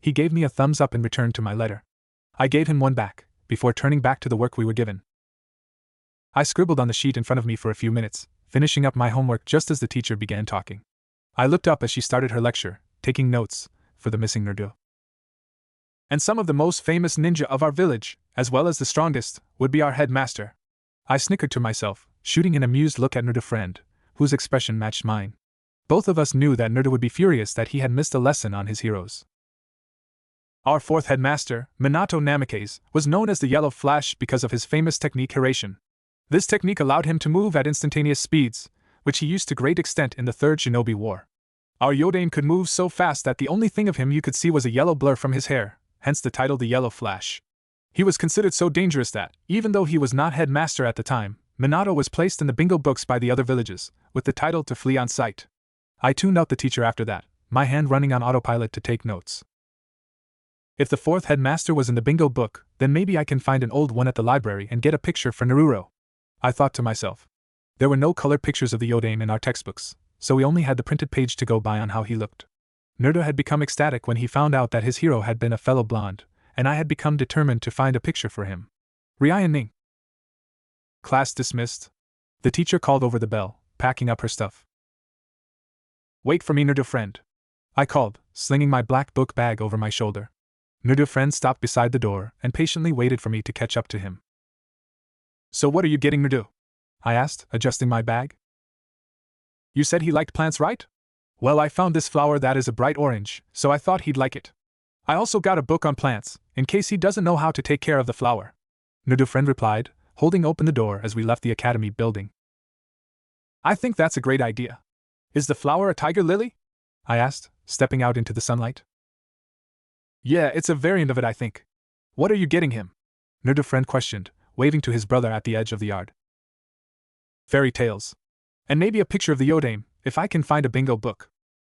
He gave me a thumbs up in return to my letter. I gave him one back, before turning back to the work we were given. I scribbled on the sheet in front of me for a few minutes, finishing up my homework just as the teacher began talking. I looked up as she started her lecture, taking notes for the missing Naruto. And some of the most famous ninja of our village, as well as the strongest, would be our headmaster. I snickered to myself, shooting an amused look at Naruto's friend, whose expression matched mine. Both of us knew that Naruto would be furious that he had missed a lesson on his heroes. Our 4th headmaster, Minato Namikaze, was known as the Yellow Flash because of his famous technique Harem. This technique allowed him to move at instantaneous speeds, which he used to great extent in the 3rd Shinobi War. Our Yodane could move so fast that the only thing of him you could see was a yellow blur from his hair, hence the title the Yellow Flash. He was considered so dangerous that, even though he was not headmaster at the time, Minato was placed in the bingo books by the other villages, with the title to flee on sight. I tuned out the teacher after that, my hand running on autopilot to take notes. If the fourth headmaster was in the bingo book, then maybe I can find an old one at the library and get a picture for Naruto. I thought to myself. There were no color pictures of the Yodame in our textbooks, so we only had the printed page to go by on how he looked. Naruto had become ecstatic when he found out that his hero had been a fellow blonde, and I had become determined to find a picture for him. Ryan Ning. Class dismissed. The teacher called over the bell, packing up her stuff. Wait for me, Naruto friend. I called, slinging my black book bag over my shoulder. Naruto friend stopped beside the door and patiently waited for me to catch up to him. So what are you getting, Naruto? I asked, adjusting my bag. You said he liked plants, right? Well, I found this flower that is a bright orange, so I thought he'd like it. I also got a book on plants, in case he doesn't know how to take care of the flower. Naruto friend replied, holding open the door as we left the academy building. I think that's a great idea. Is the flower a tiger lily? I asked, stepping out into the sunlight. Yeah, it's a variant of it, I think. What are you getting him? Naruto friend questioned, waving to his brother at the edge of the yard. Fairy tales. And maybe a picture of the Yodame, if I can find a bingo book.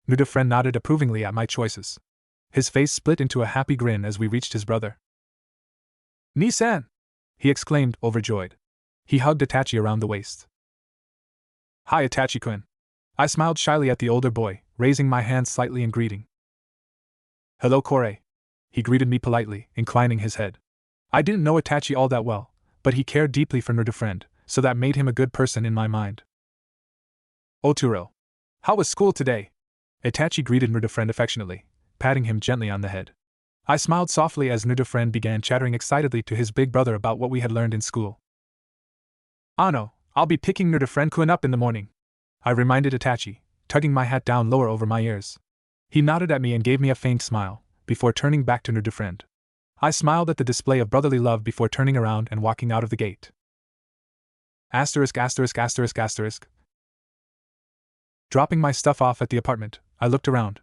Naruto friend nodded approvingly at my choices. His face split into a happy grin as we reached his brother. Ni-san! He exclaimed, overjoyed. He hugged Itachi around the waist. Hi, Itachi-kun. I smiled shyly at the older boy, raising my hand slightly in greeting. Hello, Kore. He greeted me politely, inclining his head. I didn't know Itachi all that well, but he cared deeply for Naruto friend, so that made him a good person in my mind. Oturo. How was school today? Itachi greeted Naruto friend affectionately, patting him gently on the head. I smiled softly as Naruto friend began chattering excitedly to his big brother about what we had learned in school. Ano, I'll be picking Naruto friend-kun up in the morning. I reminded Itachi, tugging my hat down lower over my ears. He nodded at me and gave me a faint smile, before turning back to Naruto friend. I smiled at the display of brotherly love before turning around and walking out of the gate. Asterisk. Dropping my stuff off at the apartment, I looked around.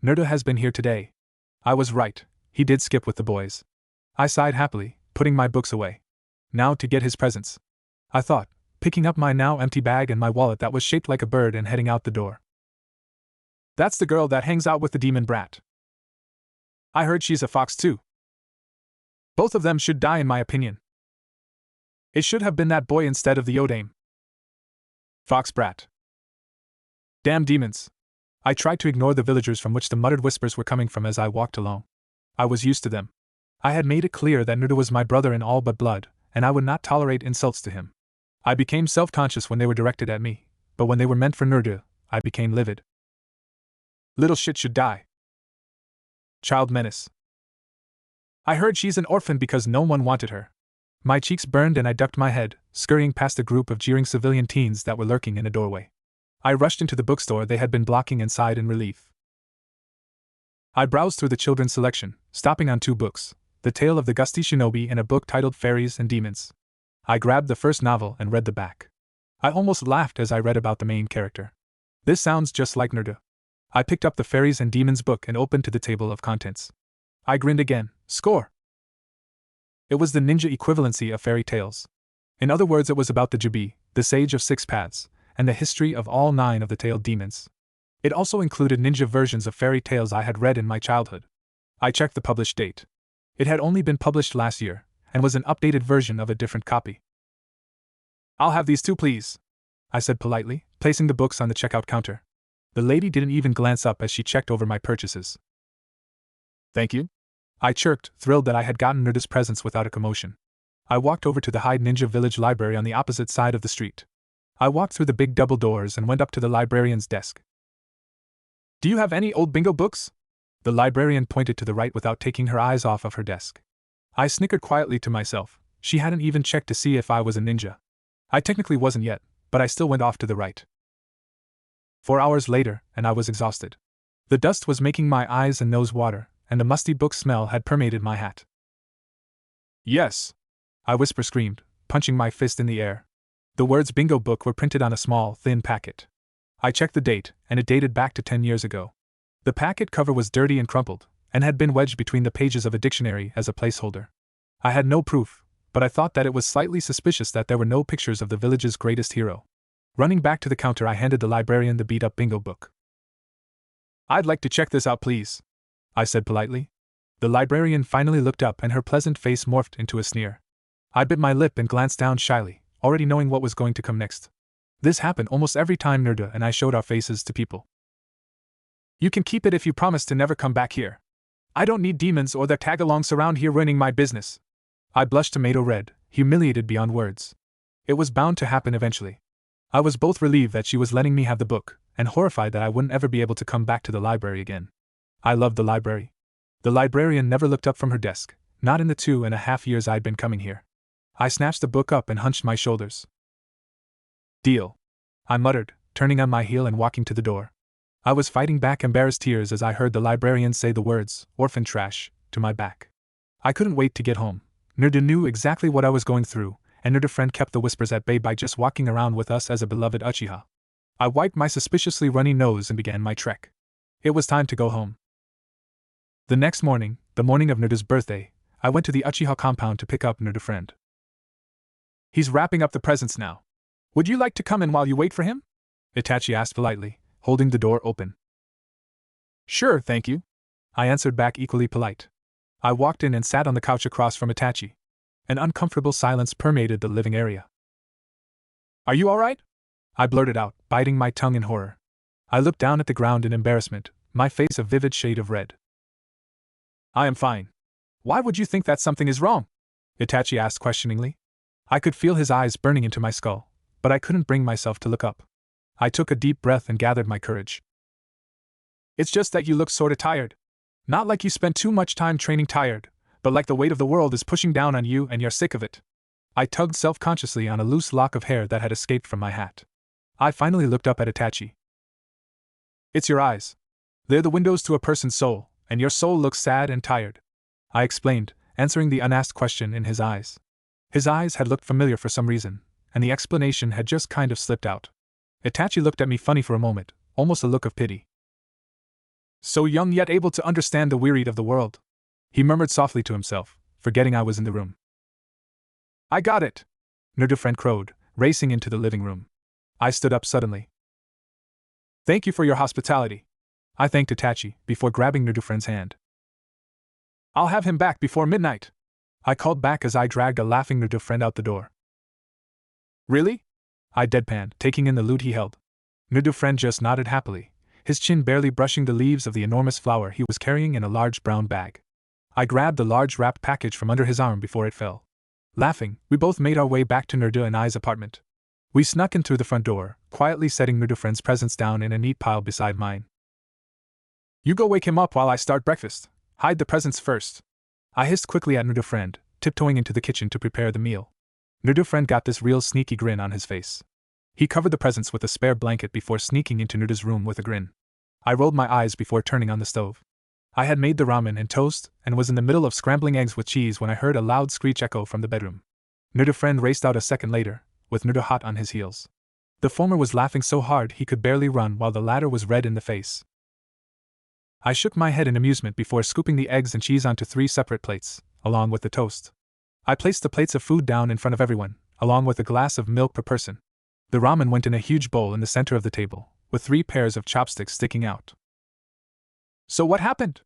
Naruto has been here today. I was right, he did skip with the boys. I sighed happily, putting my books away. Now to get his presents. I thought, picking up my now empty bag and my wallet that was shaped like a bird and heading out the door. That's the girl that hangs out with the demon brat. I heard she's a fox too. Both of them should die in my opinion. It should have been that boy instead of the Yodame. Fox brat. Damn demons. I tried to ignore the villagers from which the muttered whispers were coming from as I walked along. I was used to them. I had made it clear that Naruto was my brother in all but blood, and I would not tolerate insults to him. I became self-conscious when they were directed at me, but when they were meant for Naruto, I became livid. Little shit should die. Child menace. I heard she's an orphan because no one wanted her. My cheeks burned and I ducked my head, scurrying past a group of jeering civilian teens that were lurking in a doorway. I rushed into the bookstore they had been blocking and sighed in relief. I browsed through the children's selection, stopping on 2 books, The Tale of the Gusty Shinobi and a book titled Fairies and Demons. I grabbed the first novel and read the back. I almost laughed as I read about the main character. This sounds just like Naruto. I picked up the Fairies and Demons book and opened to the table of contents. I grinned again. Score! It was the ninja equivalency of fairy tales. In other words, it was about the Jubi, the Sage of 6 Paths, and the history of all 9 of the tailed demons. It also included ninja versions of fairy tales I had read in my childhood. I checked the published date. It had only been published last year, and was an updated version of a different copy. I'll have these 2, please, I said politely, placing the books on the checkout counter. The lady didn't even glance up as she checked over my purchases. Thank you, I chirped, thrilled that I had gotten Naruto's presents without a commotion. I walked over to the Hyde Ninja Village Library on the opposite side of the street. I walked through the big double doors and went up to the librarian's desk. Do you have any old bingo books? The librarian pointed to the right without taking her eyes off of her desk. I snickered quietly to myself. She hadn't even checked to see if I was a ninja. I technically wasn't yet, but I still went off to the right. 4 hours later, and I was exhausted. The dust was making my eyes and nose water, and a musty book smell had permeated my hat. Yes! I whisper-screamed, punching my fist in the air. The words bingo book were printed on a small, thin packet. I checked the date, and it dated back to 10 years ago. The packet cover was dirty and crumpled, and had been wedged between the pages of a dictionary as a placeholder. I had no proof, but I thought that it was slightly suspicious that there were no pictures of the village's greatest hero. Running back to the counter, I handed the librarian the beat-up bingo book. I'd like to check this out, please, I said politely. The librarian finally looked up and her pleasant face morphed into a sneer. I bit my lip and glanced down shyly, already knowing what was going to come next. This happened almost every time Nerda and I showed our faces to people. You can keep it if you promise to never come back here. I don't need demons or their tag-alongs around here ruining my business. I blushed tomato red, humiliated beyond words. It was bound to happen eventually. I was both relieved that she was letting me have the book, and horrified that I wouldn't ever be able to come back to the library again. I loved the library. The librarian never looked up from her desk, not in the 2.5 years I'd been coming here. I snatched the book up and hunched my shoulders. Deal, I muttered, turning on my heel and walking to the door. I was fighting back embarrassed tears as I heard the librarian say the words, orphan trash, to my back. I couldn't wait to get home. Nerda knew exactly what I was going through, and Nerda friend kept the whispers at bay by just walking around with us as a beloved Uchiha. I wiped my suspiciously runny nose and began my trek. It was time to go home. The next morning, the morning of Nerda's birthday, I went to the Uchiha compound to pick up Nerda friend. He's wrapping up the presents now. Would you like to come in while you wait for him? Itachi asked politely, holding the door open. Sure, thank you. I answered back equally polite. I walked in and sat on the couch across from Itachi. An uncomfortable silence permeated the living area. Are you all right? I blurted out, biting my tongue in horror. I looked down at the ground in embarrassment, my face a vivid shade of red. I am fine. Why would you think that something is wrong? Itachi asked questioningly. I could feel his eyes burning into my skull, but I couldn't bring myself to look up. I took a deep breath and gathered my courage. It's just that you look sorta tired. Not like you spent too much time training tired, but like the weight of the world is pushing down on you and you're sick of it. I tugged self-consciously on a loose lock of hair that had escaped from my hat. I finally looked up at Itachi. It's your eyes. They're the windows to a person's soul, and your soul looks sad and tired. I explained, answering the unasked question in his eyes. His eyes had looked familiar for some reason, and the explanation had just kind of slipped out. Itachi looked at me funny for a moment, almost a look of pity. So young yet able to understand the wearied of the world. He murmured softly to himself, forgetting I was in the room. I got it! Nerda friend crowed, racing into the living room. I stood up suddenly. Thank you for your hospitality. I thanked Itachi, before grabbing Nerda friend's hand. I'll have him back before midnight, I called back as I dragged a laughing Nerda friend out the door. Really? I deadpanned, taking in the loot he held. Nerda friend just nodded happily, his chin barely brushing the leaves of the enormous flower he was carrying in a large brown bag. I grabbed the large wrapped package from under his arm before it fell. Laughing, we both made our way back to Nerda and I's apartment. We snuck in through the front door, quietly setting Nerda friend's presents down in a neat pile beside mine. You go wake him up while I start breakfast. Hide the presents first. I hissed quickly at Nerda friend, tiptoeing into the kitchen to prepare the meal. Nerda friend got this real sneaky grin on his face. He covered the presents with a spare blanket before sneaking into Nerda's room with a grin. I rolled my eyes before turning on the stove. I had made the ramen and toast, and was in the middle of scrambling eggs with cheese when I heard a loud screech echo from the bedroom. Nerda friend raced out a second later, with Nerda hot on his heels. The former was laughing so hard he could barely run while the latter was red in the face. I shook my head in amusement before scooping the eggs and cheese onto 3 separate plates, along with the toast. I placed the plates of food down in front of everyone, along with a glass of milk per person. The ramen went in a huge bowl in the center of the table, with 3 pairs of chopsticks sticking out. So what happened?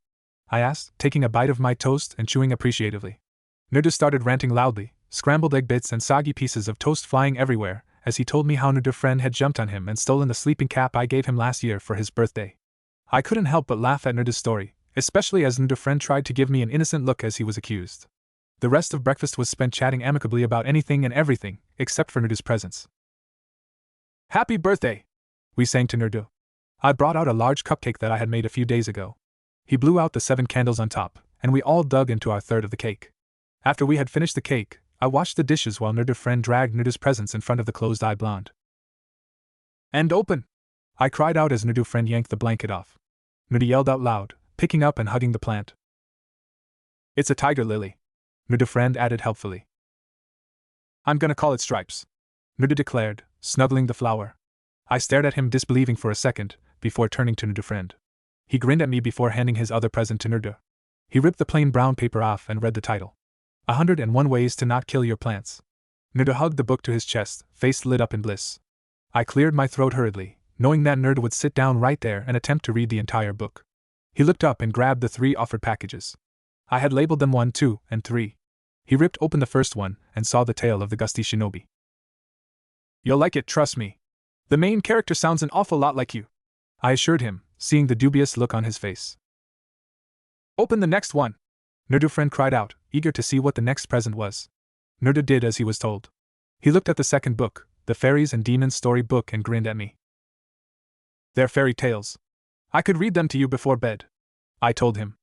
I asked, taking a bite of my toast and chewing appreciatively. Nerda started ranting loudly, scrambled egg bits and soggy pieces of toast flying everywhere, as he told me how Nerda friend had jumped on him and stolen the sleeping cap I gave him last year for his birthday. I couldn't help but laugh at Nerda's story, especially as Nerda friend tried to give me an innocent look as he was accused. The rest of breakfast was spent chatting amicably about anything and everything, except for Nerda's presence. Happy birthday! We sang to Nerda. I brought out a large cupcake that I had made a few days ago. He blew out the 7 candles on top, and we all dug into our third of the cake. After we had finished the cake, I washed the dishes while Nerda friend dragged Nerda's presents in front of the closed-eyed blonde. And open! I cried out as Nerda friend yanked the blanket off. Nerda yelled out loud, picking up and hugging the plant. It's a tiger lily, Nerda friend added helpfully. I'm gonna call it Stripes, Nerda declared, snuggling the flower. I stared at him disbelieving for a second, before turning to Nerda friend. He grinned at me before handing his other present to Nerda. He ripped the plain brown paper off and read the title. 101 Ways to Not Kill Your Plants. Nerda hugged the book to his chest, face lit up in bliss. I cleared my throat hurriedly, knowing that Nerda would sit down right there and attempt to read the entire book. He looked up and grabbed the 3 offered packages. I had labeled them 1, 2, and 3. He ripped open the first one and saw the tale of the Gusty Shinobi. You'll like it, trust me. The main character sounds an awful lot like you, I assured him, seeing the dubious look on his face. Open the next one, Nerdu friend cried out, eager to see what the next present was. Nerdu did as he was told. He looked at the second book, the Fairies and Demons story book, and grinned at me. They're fairy tales. I could read them to you before bed, I told him.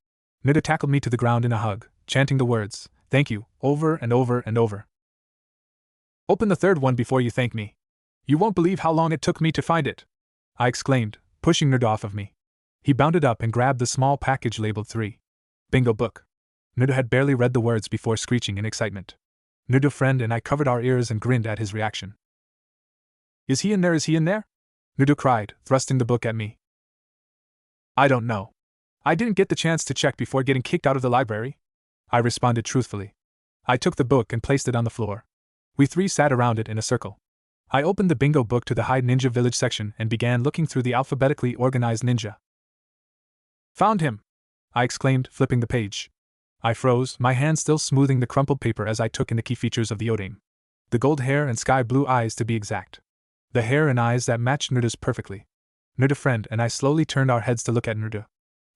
Nerdu tackled me to the ground in a hug, chanting the words, thank you, over and over and over. Open the third one before you thank me. You won't believe how long it took me to find it, I exclaimed, pushing Nerdu off of me. He bounded up and grabbed the small package labeled 3. Bingo book. Nerdu had barely read the words before screeching in excitement. Nerdu friend and I covered our ears and grinned at his reaction. Is he in there? Is he in there? Nerdu cried, thrusting the book at me. I don't know. I didn't get the chance to check before getting kicked out of the library, I responded truthfully. I took the book and placed it on the floor. We three sat around it in a circle. I opened the bingo book to the Hide Ninja Village section and began looking through the alphabetically organized ninja. Found him! I exclaimed, flipping the page. I froze, my hand still smoothing the crumpled paper as I took in the key features of the Yodame. The gold hair and sky blue eyes to be exact. The hair and eyes that matched Nerdu's perfectly. Nerdu friend and I slowly turned our heads to look at Nerdu.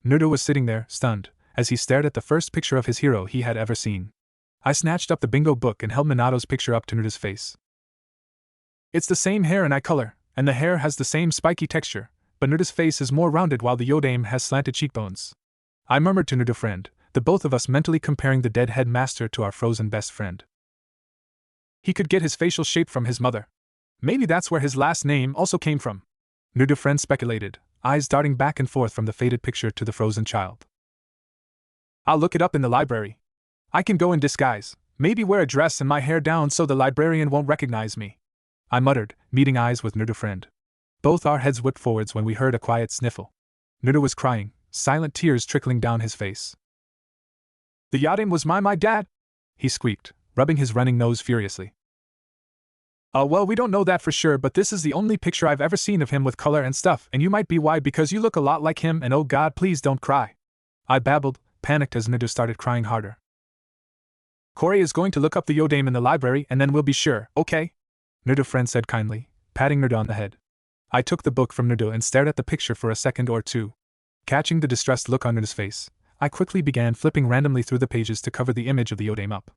Nerdu was sitting there, stunned, as he stared at the first picture of his hero he had ever seen. I snatched up the bingo book and held Minato's picture up to Nerdu's face. It's the same hair and eye color, and the hair has the same spiky texture, but Nerdu's face is more rounded while the Yodame has slanted cheekbones. I murmured to Nerdu friend, the both of us mentally comparing the dead headmaster to our frozen best friend. He could get his facial shape from his mother. Maybe that's where his last name also came from, Nerdu friend speculated, eyes darting back and forth from the faded picture to the frozen child. I'll look it up in the library. I can go in disguise, maybe wear a dress and my hair down so the librarian won't recognize me, I muttered, meeting eyes with Nerdu friend. Both our heads whipped forwards when we heard a quiet sniffle. Nerdu was crying, silent tears trickling down his face. The Yodame was my dad? He squeaked, rubbing his running nose furiously. Well, we don't know that for sure, but this is the only picture I've ever seen of him with color and stuff, and you might be why because you look a lot like him and oh god please don't cry, I babbled, panicked as Nerdu started crying harder. Corey is going to look up the Yodame in the library and then we'll be sure, okay? Nerdu friend said kindly, patting Nerdu on the head. I took the book from Nerdu and stared at the picture for a second or two. Catching the distressed look on Nerdu's face, I quickly began flipping randomly through the pages to cover the image of the Yodame up.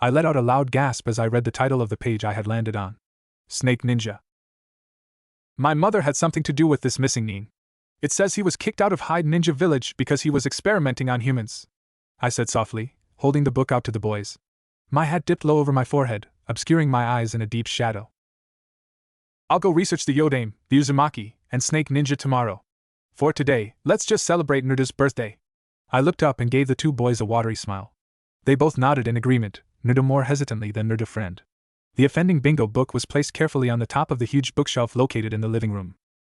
I let out a loud gasp as I read the title of the page I had landed on. Snake Ninja. My mother had something to do with this missing Nin. It says he was kicked out of Hide Ninja Village because he was experimenting on humans, I said softly, holding the book out to the boys. My hat dipped low over my forehead, obscuring my eyes in a deep shadow. I'll go research the Yodame, the Uzumaki, and Snake Ninja tomorrow. For today, let's just celebrate Nerdu's birthday. I looked up and gave the two boys a watery smile. They both nodded in agreement, Nerdu more hesitantly than Nerdu friend. The offending bingo book was placed carefully on the top of the huge bookshelf located in the living room.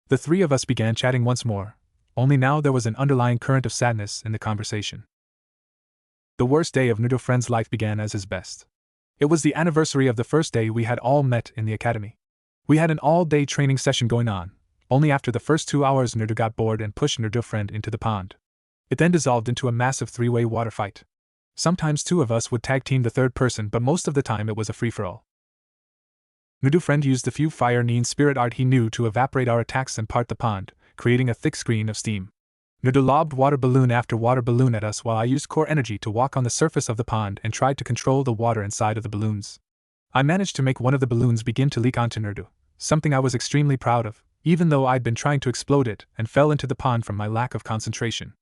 The three of us began chatting once more, only now there was an underlying current of sadness in the conversation. The worst day of Nerdu friend's life began as his best. It was the anniversary of the first day we had all met in the academy. We had an all-day training session going on. Only after the first 2 hours Nerdu got bored and pushed Nerdu friend into the pond. It then dissolved into a massive three-way water fight. Sometimes two of us would tag team the third person, but most of the time it was a free-for-all. Nerdu friend used the few fire Nin spirit art he knew to evaporate our attacks and part the pond, creating a thick screen of steam. Nerdu lobbed water balloon after water balloon at us while I used core energy to walk on the surface of the pond and tried to control the water inside of the balloons. I managed to make one of the balloons begin to leak onto Nerdu, something I was extremely proud of, even though I'd been trying to explode it and fell into the pond from my lack of concentration.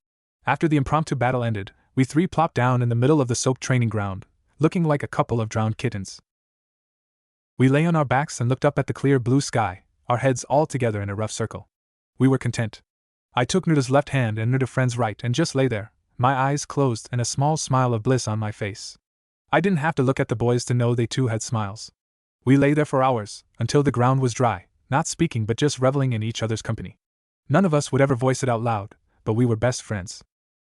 After the impromptu battle ended, we three plopped down in the middle of the soaked training ground, looking like a couple of drowned kittens. We lay on our backs and looked up at the clear blue sky, our heads all together in a rough circle. We were content. I took Nerdu's left hand and Nerdu friend's right and just lay there, my eyes closed and a small smile of bliss on my face. I didn't have to look at the boys to know they too had smiles. We lay there for hours, until the ground was dry, not speaking but just reveling in each other's company. None of us would ever voice it out loud, but we were best friends.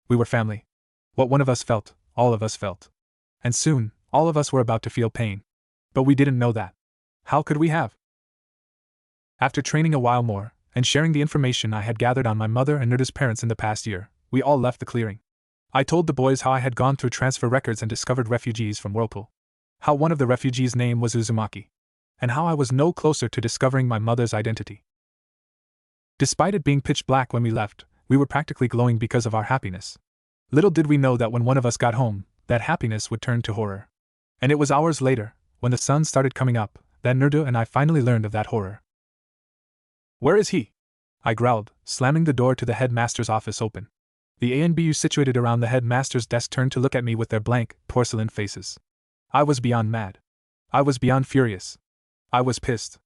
We were family. What one of us felt, all of us felt. And soon, all of us were about to feel pain. But we didn't know that. How could we have? After training a while more, and sharing the information I had gathered on my mother and Nerdu's parents in the past year, we all left the clearing. I told the boys how I had gone through transfer records and discovered refugees from Whirlpool. How one of the refugees' name was Uzumaki. And how I was no closer to discovering my mother's identity. Despite it being pitch black when we left, we were practically glowing because of our happiness. Little did we know that when one of us got home, that happiness would turn to horror. And it was hours later, when the sun started coming up, that Naruto and I finally learned of that horror. "Where is he?" I growled, slamming the door to the headmaster's office open. The ANBU situated around the headmaster's desk turned to look at me with their blank, porcelain faces. I was beyond mad. I was beyond furious. I was pissed.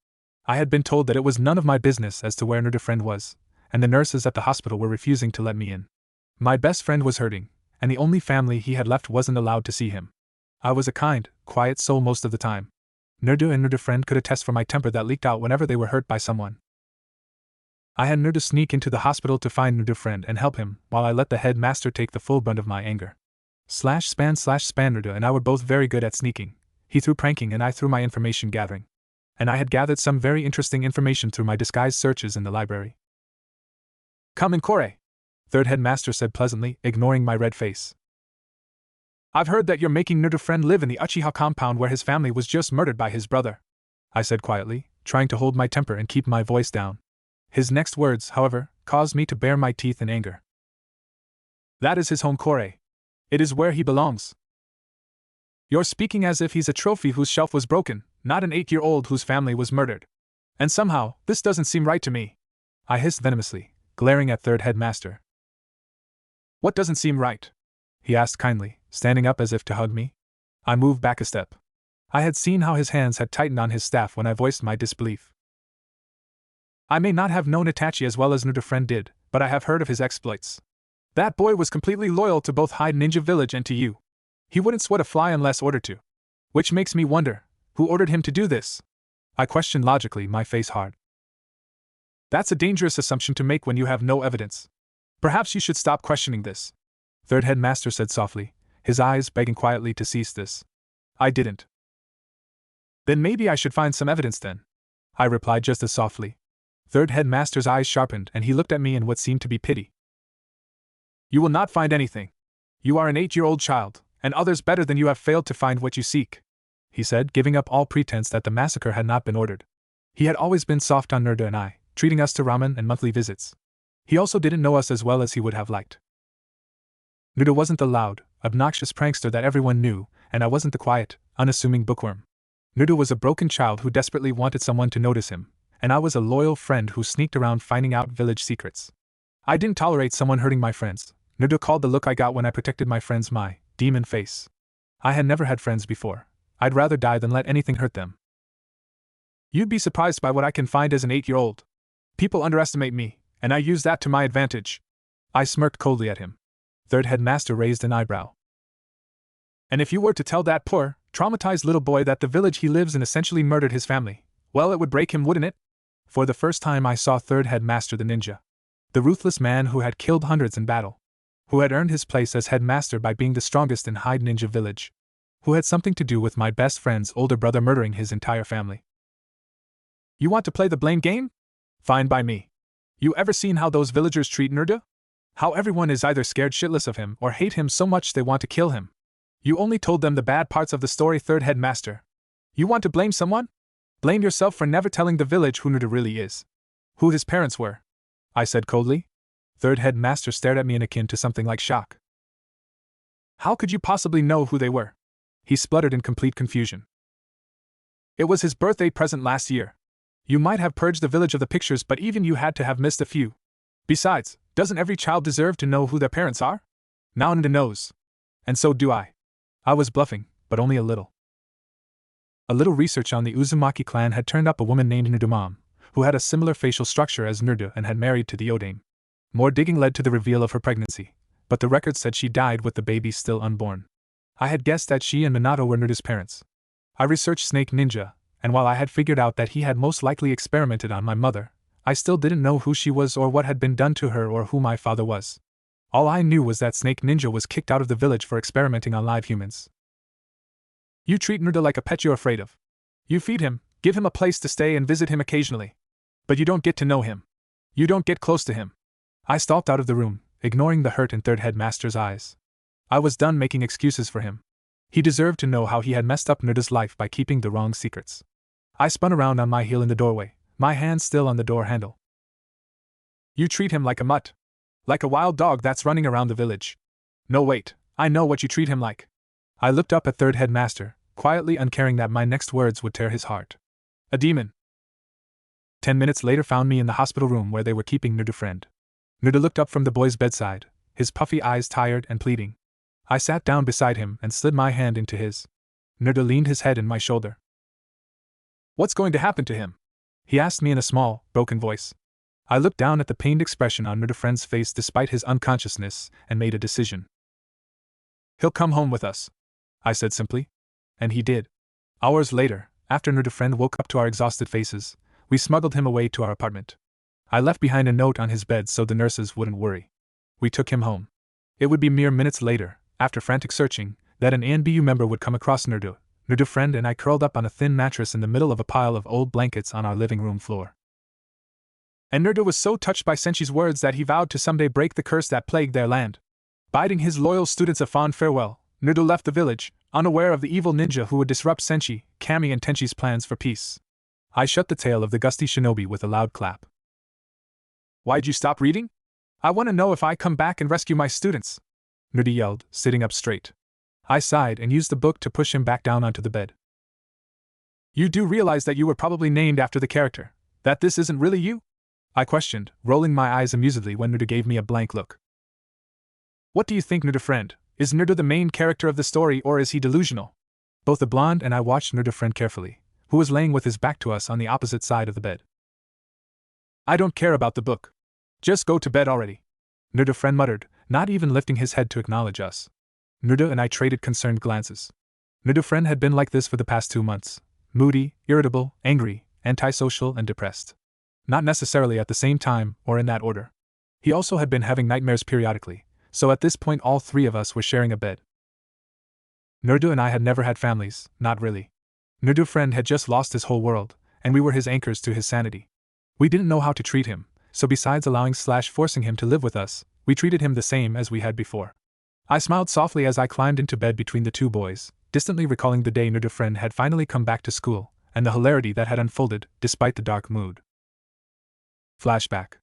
I had been told that it was none of my business as to where Naruto's friend was, and the nurses at the hospital were refusing to let me in. My best friend was hurting, and the only family he had left wasn't allowed to see him. I was a kind, quiet soul most of the time. Naruto and Naruto's friend could attest for my temper that leaked out whenever they were hurt by someone. I had Naruto sneak into the hospital to find Naruto's friend and help him, while I let the headmaster take the full brunt of my anger. /span Naruto and I were both very good at sneaking. He through pranking and I through my information gathering. And I had gathered some very interesting information through my disguised searches in the library. "Come in, Kore," third headmaster said pleasantly, ignoring my red face. "I've heard that you're making Naruto's friend live in the Uchiha compound where his family was just murdered by his brother," I said quietly, trying to hold my temper and keep my voice down. His next words, however, caused me to bare my teeth in anger. "That is his home, Kore. It is where he belongs. You're speaking as if he's a trophy whose shelf was broken, not an 8-year-old whose family was murdered. And somehow, this doesn't seem right to me," I hissed venomously, glaring at third headmaster. "What doesn't seem right?" he asked kindly, standing up as if to hug me. I moved back a step. I had seen how his hands had tightened on his staff when I voiced my disbelief. "I may not have known Itachi as well as Naruto's friend did, but I have heard of his exploits. That boy was completely loyal to both Hyde Ninja Village and to you. He wouldn't sweat a fly unless ordered to. Which makes me wonder, who ordered him to do this?" I questioned logically, my face hard. "That's a dangerous assumption to make when you have no evidence. Perhaps you should stop questioning this," third headmaster said softly, his eyes begging quietly to cease this. I didn't. "Then maybe I should find some evidence then," I replied just as softly. Third headmaster's eyes sharpened and he looked at me in what seemed to be pity. "You will not find anything. You are an 8-year-old child, and others better than you have failed to find what you seek," he said, giving up all pretense that the massacre had not been ordered. He had always been soft on Naruto and I, treating us to ramen and monthly visits. He also didn't know us as well as he would have liked. Naruto wasn't the loud, obnoxious prankster that everyone knew, and I wasn't the quiet, unassuming bookworm. Naruto was a broken child who desperately wanted someone to notice him, and I was a loyal friend who sneaked around finding out village secrets. I didn't tolerate someone hurting my friends. Naruto called the look I got when I protected my friends my demon face. I had never had friends before. I'd rather die than let anything hurt them. "You'd be surprised by what I can find as an 8-year-old. People underestimate me, and I use that to my advantage." I smirked coldly at him. Third headmaster raised an eyebrow. "And if you were to tell that poor, traumatized little boy that the village he lives in essentially murdered his family, well, it would break him, wouldn't it?" For the first time I saw third headmaster the ninja. The ruthless man who had killed hundreds in battle. Who had earned his place as headmaster by being the strongest in Hyde Ninja Village. Who had something to do with my best friend's older brother murdering his entire family. "You want to play the blame game? Fine by me. You ever seen how those villagers treat Naruto? How everyone is either scared shitless of him or hate him so much they want to kill him. You only told them the bad parts of the story, third headmaster. You want to blame someone? Blame yourself for never telling the village who Naruto really is. Who his parents were," I said coldly. Third headmaster stared at me in akin to something like shock. "How could you possibly know who they were?" he spluttered in complete confusion. "It was his birthday present last year. You might have purged the village of the pictures, but even you had to have missed a few. Besides, doesn't every child deserve to know who their parents are? Now Naruto knows. And so do I." I was bluffing, but only a little. A little research on the Uzumaki clan had turned up a woman named Naruto's mom, who had a similar facial structure as Naruto and had married to the Odame. More digging led to the reveal of her pregnancy, but the record said she died with the baby still unborn. I had guessed that she and Minato were Naruto's parents. I researched Snake Ninja, and while I had figured out that he had most likely experimented on my mother, I still didn't know who she was or what had been done to her or who my father was. All I knew was that Snake Ninja was kicked out of the village for experimenting on live humans. "You treat Naruto like a pet you're afraid of. You feed him, give him a place to stay and visit him occasionally. But you don't get to know him. You don't get close to him." I stalked out of the room, ignoring the hurt in third headmaster's eyes. I was done making excuses for him. He deserved to know how he had messed up Nerda's life by keeping the wrong secrets. I spun around on my heel in the doorway, my hand still on the door handle. You treat him like a mutt. Like a wild dog that's running around the village. No, wait, I know what you treat him like. I looked up at Third Headmaster, quietly uncaring that my next words would tear his heart. A demon. 10 minutes later found me in the hospital room where they were keeping Nerda friend. Nerda looked up from the boy's bedside, his puffy eyes tired and pleading. I sat down beside him and slid my hand into his. Nerda leaned his head in my shoulder. What's going to happen to him? He asked me in a small, broken voice. I looked down at the pained expression on Nerda friend's face despite his unconsciousness and made a decision. He'll come home with us, I said simply. And he did. Hours later, after Nerda friend woke up to our exhausted faces, we smuggled him away to our apartment. I left behind a note on his bed so the nurses wouldn't worry. We took him home. It would be mere minutes later, after frantic searching, that an ANBU member would come across Nerda friend and I curled up on a thin mattress in the middle of a pile of old blankets on our living room floor. And Nerda was so touched by Senshi's words that he vowed to someday break the curse that plagued their land. Bidding his loyal students a fond farewell, Nerda left the village, unaware of the evil ninja who would disrupt Senshi, Kami and Tenshi's plans for peace. I shut the tale of the gusty shinobi with a loud clap. Why'd you stop reading? I want to know if I come back and rescue my students, Nerda yelled, sitting up straight. I sighed and used the book to push him back down onto the bed. You do realize that you were probably named after the character, that this isn't really you? I questioned, rolling my eyes amusedly when Nerda gave me a blank look. What do you think, Nerda friend? Is Nerda the main character of the story or is he delusional? Both the blonde and I watched Nerda friend carefully, who was laying with his back to us on the opposite side of the bed. I don't care about the book. Just go to bed already, Nerda friend muttered, not even lifting his head to acknowledge us. Nerda and I traded concerned glances. Nerda friend had been like this for the past 2 months, moody, irritable, angry, antisocial and depressed. Not necessarily at the same time or in that order. He also had been having nightmares periodically, so at this point all three of us were sharing a bed. Nerda and I had never had families, not really. Nerda friend had just lost his whole world, and we were his anchors to his sanity. We didn't know how to treat him, so besides allowing/forcing him to live with us, we treated him the same as we had before. I smiled softly as I climbed into bed between the two boys, distantly recalling the day Nerda friend had finally come back to school, and the hilarity that had unfolded, despite the dark mood. Flashback.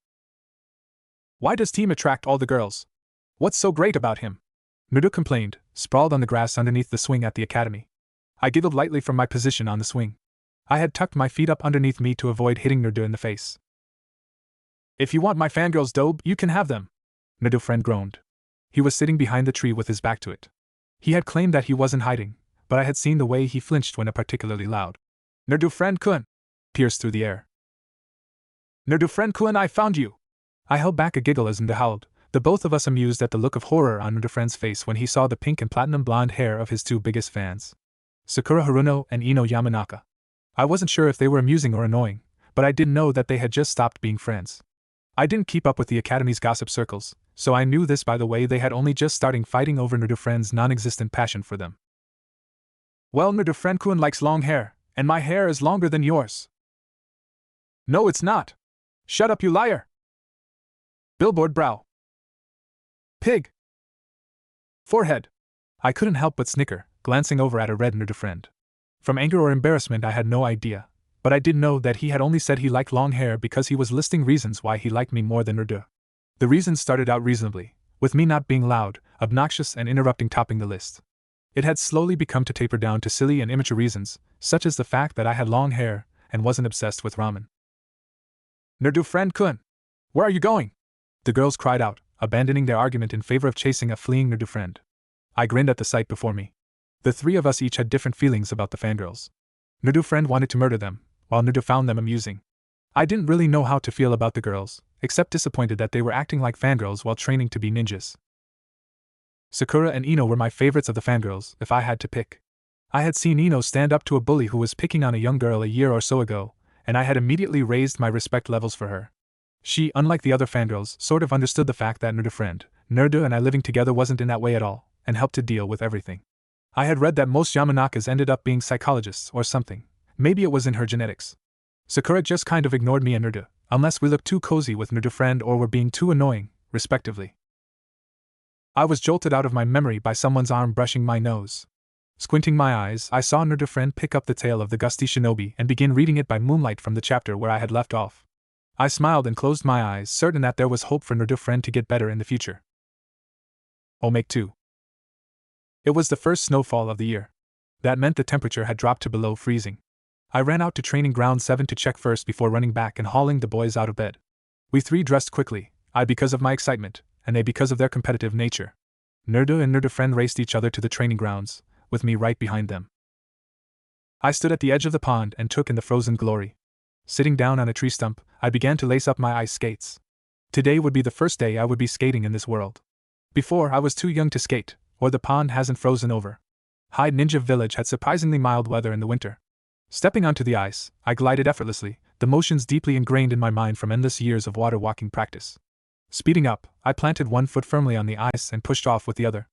Why does Team attract all the girls? What's so great about him? Nerda complained, sprawled on the grass underneath the swing at the academy. I giggled lightly from my position on the swing. I had tucked my feet up underneath me to avoid hitting Nerda in the face. If you want my fangirls, Dobe, you can have them, Nerda friend groaned. He was sitting behind the tree with his back to it. He had claimed that he wasn't hiding, but I had seen the way he flinched when a particularly loud Nerda friend-kun pierced through the air. Nerda friend-kun, I found you! I held back a giggle as Nerda howled, the both of us amused at the look of horror on Nerda friend's face when he saw the pink and platinum blonde hair of his two biggest fans, Sakura Haruno and Ino Yamanaka. I wasn't sure if they were amusing or annoying, but I did know that they had just stopped being friends. I didn't keep up with the academy's gossip circles, so I knew this by the way they had only just started fighting over Nerda friend's non-existent passion for them. Well, Nerda friend-kun likes long hair, and my hair is longer than yours. No, it's not. Shut up, you liar. Billboard brow. Pig. Forehead. I couldn't help but snicker, glancing over at a red Nerda friend. From anger or embarrassment I had no idea, but I did know that he had only said he liked long hair because he was listing reasons why he liked me more than Nerda. The reasons started out reasonably, with me not being loud, obnoxious and interrupting topping the list. It had slowly become to taper down to silly and immature reasons, such as the fact that I had long hair and wasn't obsessed with ramen. Nerda friend-kun, where are you going? The girls cried out, abandoning their argument in favor of chasing a fleeing Nerda friend. I grinned at the sight before me. The three of us each had different feelings about the fangirls. Nerda friend wanted to murder them, while Nerda found them amusing. I didn't really know how to feel about the girls, except disappointed that they were acting like fangirls while training to be ninjas. Sakura and Ino were my favorites of the fangirls, if I had to pick. I had seen Ino stand up to a bully who was picking on a young girl a year or so ago, and I had immediately raised my respect levels for her. She, unlike the other fangirls, sort of understood the fact that Nerda and I living together wasn't in that way at all, and helped to deal with everything. I had read that most Yamanakas ended up being psychologists or something. Maybe it was in her genetics. Sakura just kind of ignored me and Nerda, unless we looked too cozy with Nerda friend or were being too annoying, respectively. I was jolted out of my memory by someone's arm brushing my nose. Squinting my eyes, I saw Nerdo-friend pick up the tale of the Gusty Shinobi and begin reading it by moonlight from the chapter where I had left off. I smiled and closed my eyes, certain that there was hope for Nerdo-friend to get better in the future. Omake 2. It was the first snowfall of the year. That meant the temperature had dropped to below freezing. I ran out to Training Ground 7 to check first before running back and hauling the boys out of bed. We three dressed quickly, I because of my excitement, and they because of their competitive nature. Nerdo and Nerdo-friend raced each other to the training grounds, with me right behind them. I stood at the edge of the pond and took in the frozen glory. Sitting down on a tree stump, I began to lace up my ice skates. Today would be the first day I would be skating in this world. Before, I was too young to skate, or the pond hasn't frozen over. Hyde Ninja Village had surprisingly mild weather in the winter. Stepping onto the ice, I glided effortlessly, the motions deeply ingrained in my mind from endless years of water walking practice. Speeding up, I planted one foot firmly on the ice and pushed off with the other.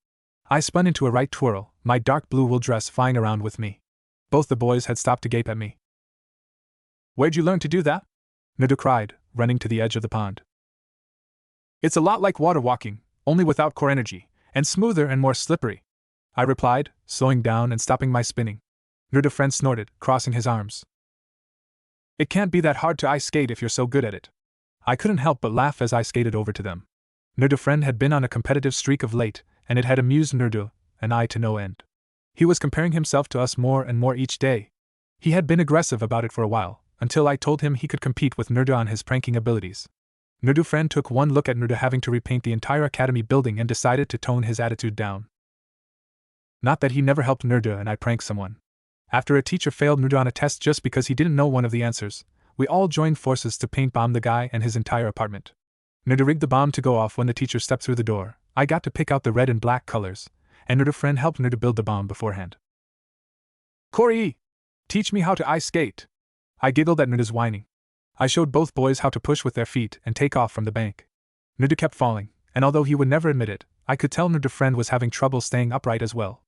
I spun into a right twirl, my dark blue wool dress flying around with me. Both the boys had stopped to gape at me. "Where'd you learn to do that?" Nerdo cried, running to the edge of the pond. "It's a lot like water walking, only without core energy, and smoother and more slippery," I replied, slowing down and stopping my spinning. Nerdo-friend snorted, crossing his arms. "It can't be that hard to ice skate if you're so good at it." I couldn't help but laugh as I skated over to them. Nerdo-friend had been on a competitive streak of late, and it had amused Nerdo and I to no end. He was comparing himself to us more and more each day. He had been aggressive about it for a while, until I told him he could compete with Nerdo on his pranking abilities. Nerdo-friend took one look at Nerdo having to repaint the entire academy building and decided to tone his attitude down. Not that he never helped Nerdo and I prank someone. After a teacher failed Nerdo on a test just because he didn't know one of the answers, we all joined forces to paint bomb the guy and his entire apartment. Nerdo rigged the bomb to go off when the teacher stepped through the door. I got to pick out the red and black colors, and Nerdo-friend helped Nerdo build the bomb beforehand. "Corey! Teach me how to ice skate!" I giggled at Nerdo's whining. I showed both boys how to push with their feet and take off from the bank. Nerdo kept falling, and although he would never admit it, I could tell Nerdo-friend was having trouble staying upright as well.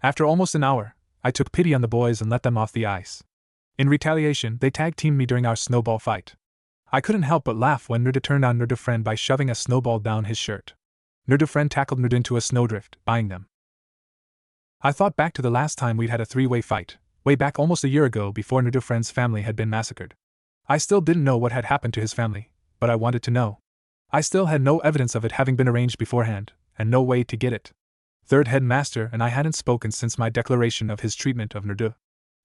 After almost an hour, I took pity on the boys and let them off the ice. In retaliation, they tag-teamed me during our snowball fight. I couldn't help but laugh when Nerdo turned on Nerdo-friend by shoving a snowball down his shirt. Nerdo-friend tackled Nerdo into a snowdrift, buying them. I thought back to the last time we'd had a three-way fight, way back almost a year ago before Nerdo-friend's family had been massacred. I still didn't know what had happened to his family, but I wanted to know. I still had no evidence of it having been arranged beforehand, and no way to get it. Third headmaster and I hadn't spoken since my declaration of his treatment of Nerdo.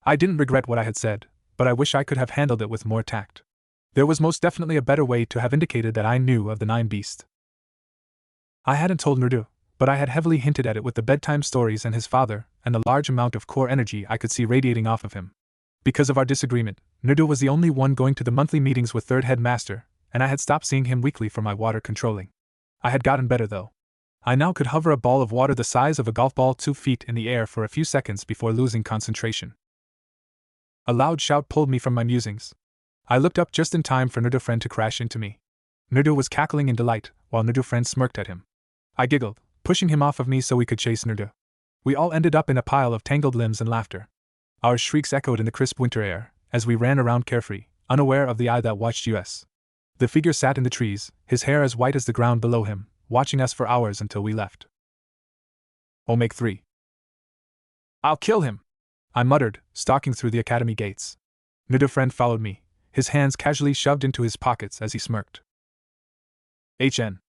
I didn't regret what I had said, but I wish I could have handled it with more tact. There was most definitely a better way to have indicated that I knew of the Nine Beasts. I hadn't told Nerdo, but I had heavily hinted at it with the bedtime stories and his father, and the large amount of core energy I could see radiating off of him. Because of our disagreement, Nerdo was the only one going to the monthly meetings with third headmaster, and I had stopped seeing him weekly for my water controlling. I had gotten better though. I now could hover a ball of water the size of a golf ball 2 feet in the air for a few seconds before losing concentration. A loud shout pulled me from my musings. I looked up just in time for Nerdo-friend to crash into me. Nerdo was cackling in delight, while Nerdo-friend smirked at him. I giggled, pushing him off of me so we could chase Nerdo. We all ended up in a pile of tangled limbs and laughter. Our shrieks echoed in the crisp winter air, as we ran around carefree, unaware of the eye that watched us. The figure sat in the trees, his hair as white as the ground below him, watching us for hours until we left. Omake 3. "I'll kill him," I muttered, stalking through the academy gates. Nerdo-friend followed me, his hands casually shoved into his pockets as he smirked. "HN.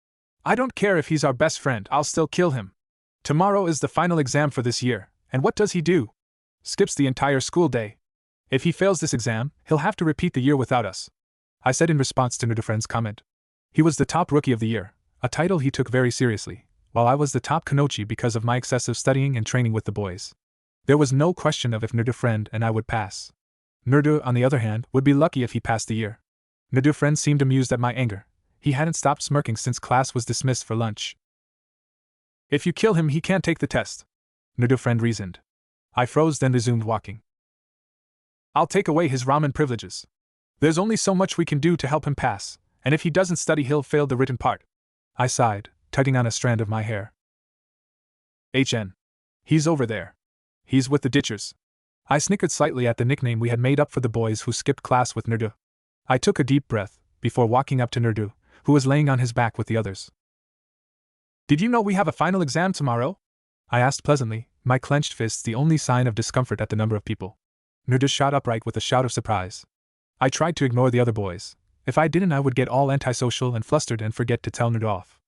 I don't care if he's our best friend, I'll still kill him. Tomorrow is the final exam for this year, and what does he do? Skips the entire school day. If he fails this exam, he'll have to repeat the year without us," I said in response to Nerdo-friend's comment. He was the top rookie of the year, a title he took very seriously, while I was the top Kanochi because of my excessive studying and training with the boys. There was no question of if Nerdo-friend and I would pass. Nerdo, on the other hand, would be lucky if he passed the year. Nerdo-friend seemed amused at my anger. He hadn't stopped smirking since class was dismissed for lunch. "If you kill him, he can't take the test," Nerdo-friend reasoned. I froze, then resumed walking. "I'll take away his ramen privileges. There's only so much we can do to help him pass, and if he doesn't study, he'll fail the written part." I sighed, tugging on a strand of my hair. "HN. He's over there. He's with the ditchers." I snickered slightly at the nickname we had made up for the boys who skipped class with Nerdo. I took a deep breath, before walking up to Nerdo, who was laying on his back with the others. Did you know we have a final exam tomorrow? I asked pleasantly, my clenched fists the only sign of discomfort at the number of people. Naruto shot upright with a shout of surprise. I tried to ignore the other boys. If I didn't, I would get all antisocial and flustered and forget to tell Naruto off.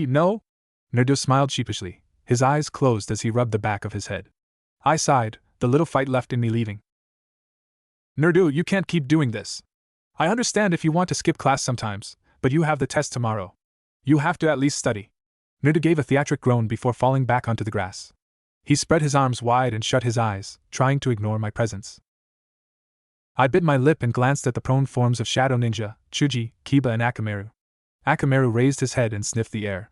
No? Naruto smiled sheepishly, his eyes closed as he rubbed the back of his head. I sighed, the little fight left in me leaving. Naruto, you can't keep doing this. I understand if you want to skip class sometimes, but you have the test tomorrow. You have to at least study. Naruto gave a theatric groan before falling back onto the grass. He spread his arms wide and shut his eyes, trying to ignore my presence. I bit my lip and glanced at the prone forms of Shadow Ninja, Chuji, Kiba and Akamaru. Akamaru raised his head and sniffed the air.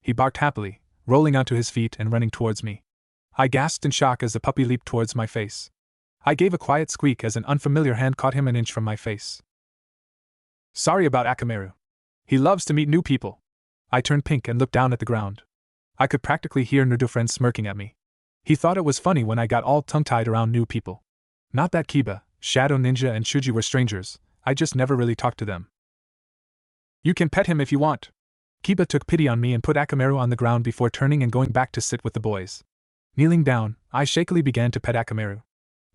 He barked happily, rolling onto his feet and running towards me. I gasped in shock as the puppy leaped towards my face. I gave a quiet squeak as an unfamiliar hand caught him an inch from my face. Sorry about Akamaru. He loves to meet new people. I turned pink and looked down at the ground. I could practically hear Naruto friend smirking at me. He thought it was funny when I got all tongue-tied around new people. Not that Kiba, Shadow Ninja and Chuji were strangers, I just never really talked to them. You can pet him if you want. Kiba took pity on me and put Akamaru on the ground before turning and going back to sit with the boys. Kneeling down, I shakily began to pet Akamaru.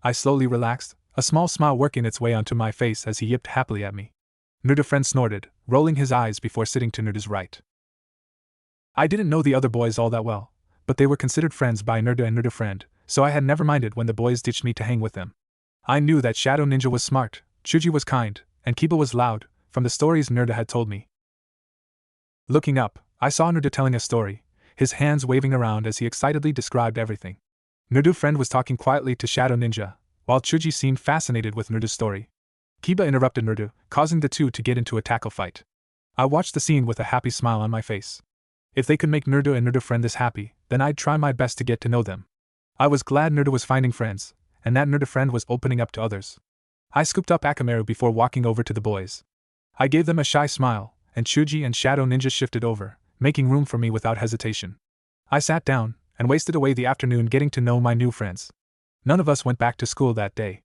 I slowly relaxed, a small smile working its way onto my face as he yipped happily at me. Naruto friend snorted, rolling his eyes before sitting to Naruto's right. I didn't know the other boys all that well, but they were considered friends by Naruto and Naruto friend, so I had never minded when the boys ditched me to hang with them. I knew that Shadow Ninja was smart, Chuji was kind, and Kiba was loud, from the stories Naruto had told me. Looking up, I saw Naruto telling a story, his hands waving around as he excitedly described everything. Naruto's friend was talking quietly to Shadow Ninja, while Chuji seemed fascinated with Naruto's story. Kiba interrupted Naruto, causing the two to get into a tackle fight. I watched the scene with a happy smile on my face. If they could make Naruto and Naruto friend this happy, then I'd try my best to get to know them. I was glad Naruto was finding friends, and that Naruto friend was opening up to others. I scooped up Akamaru before walking over to the boys. I gave them a shy smile, and Chuji and Shadow Ninja shifted over, making room for me without hesitation. I sat down, and wasted away the afternoon getting to know my new friends. None of us went back to school that day.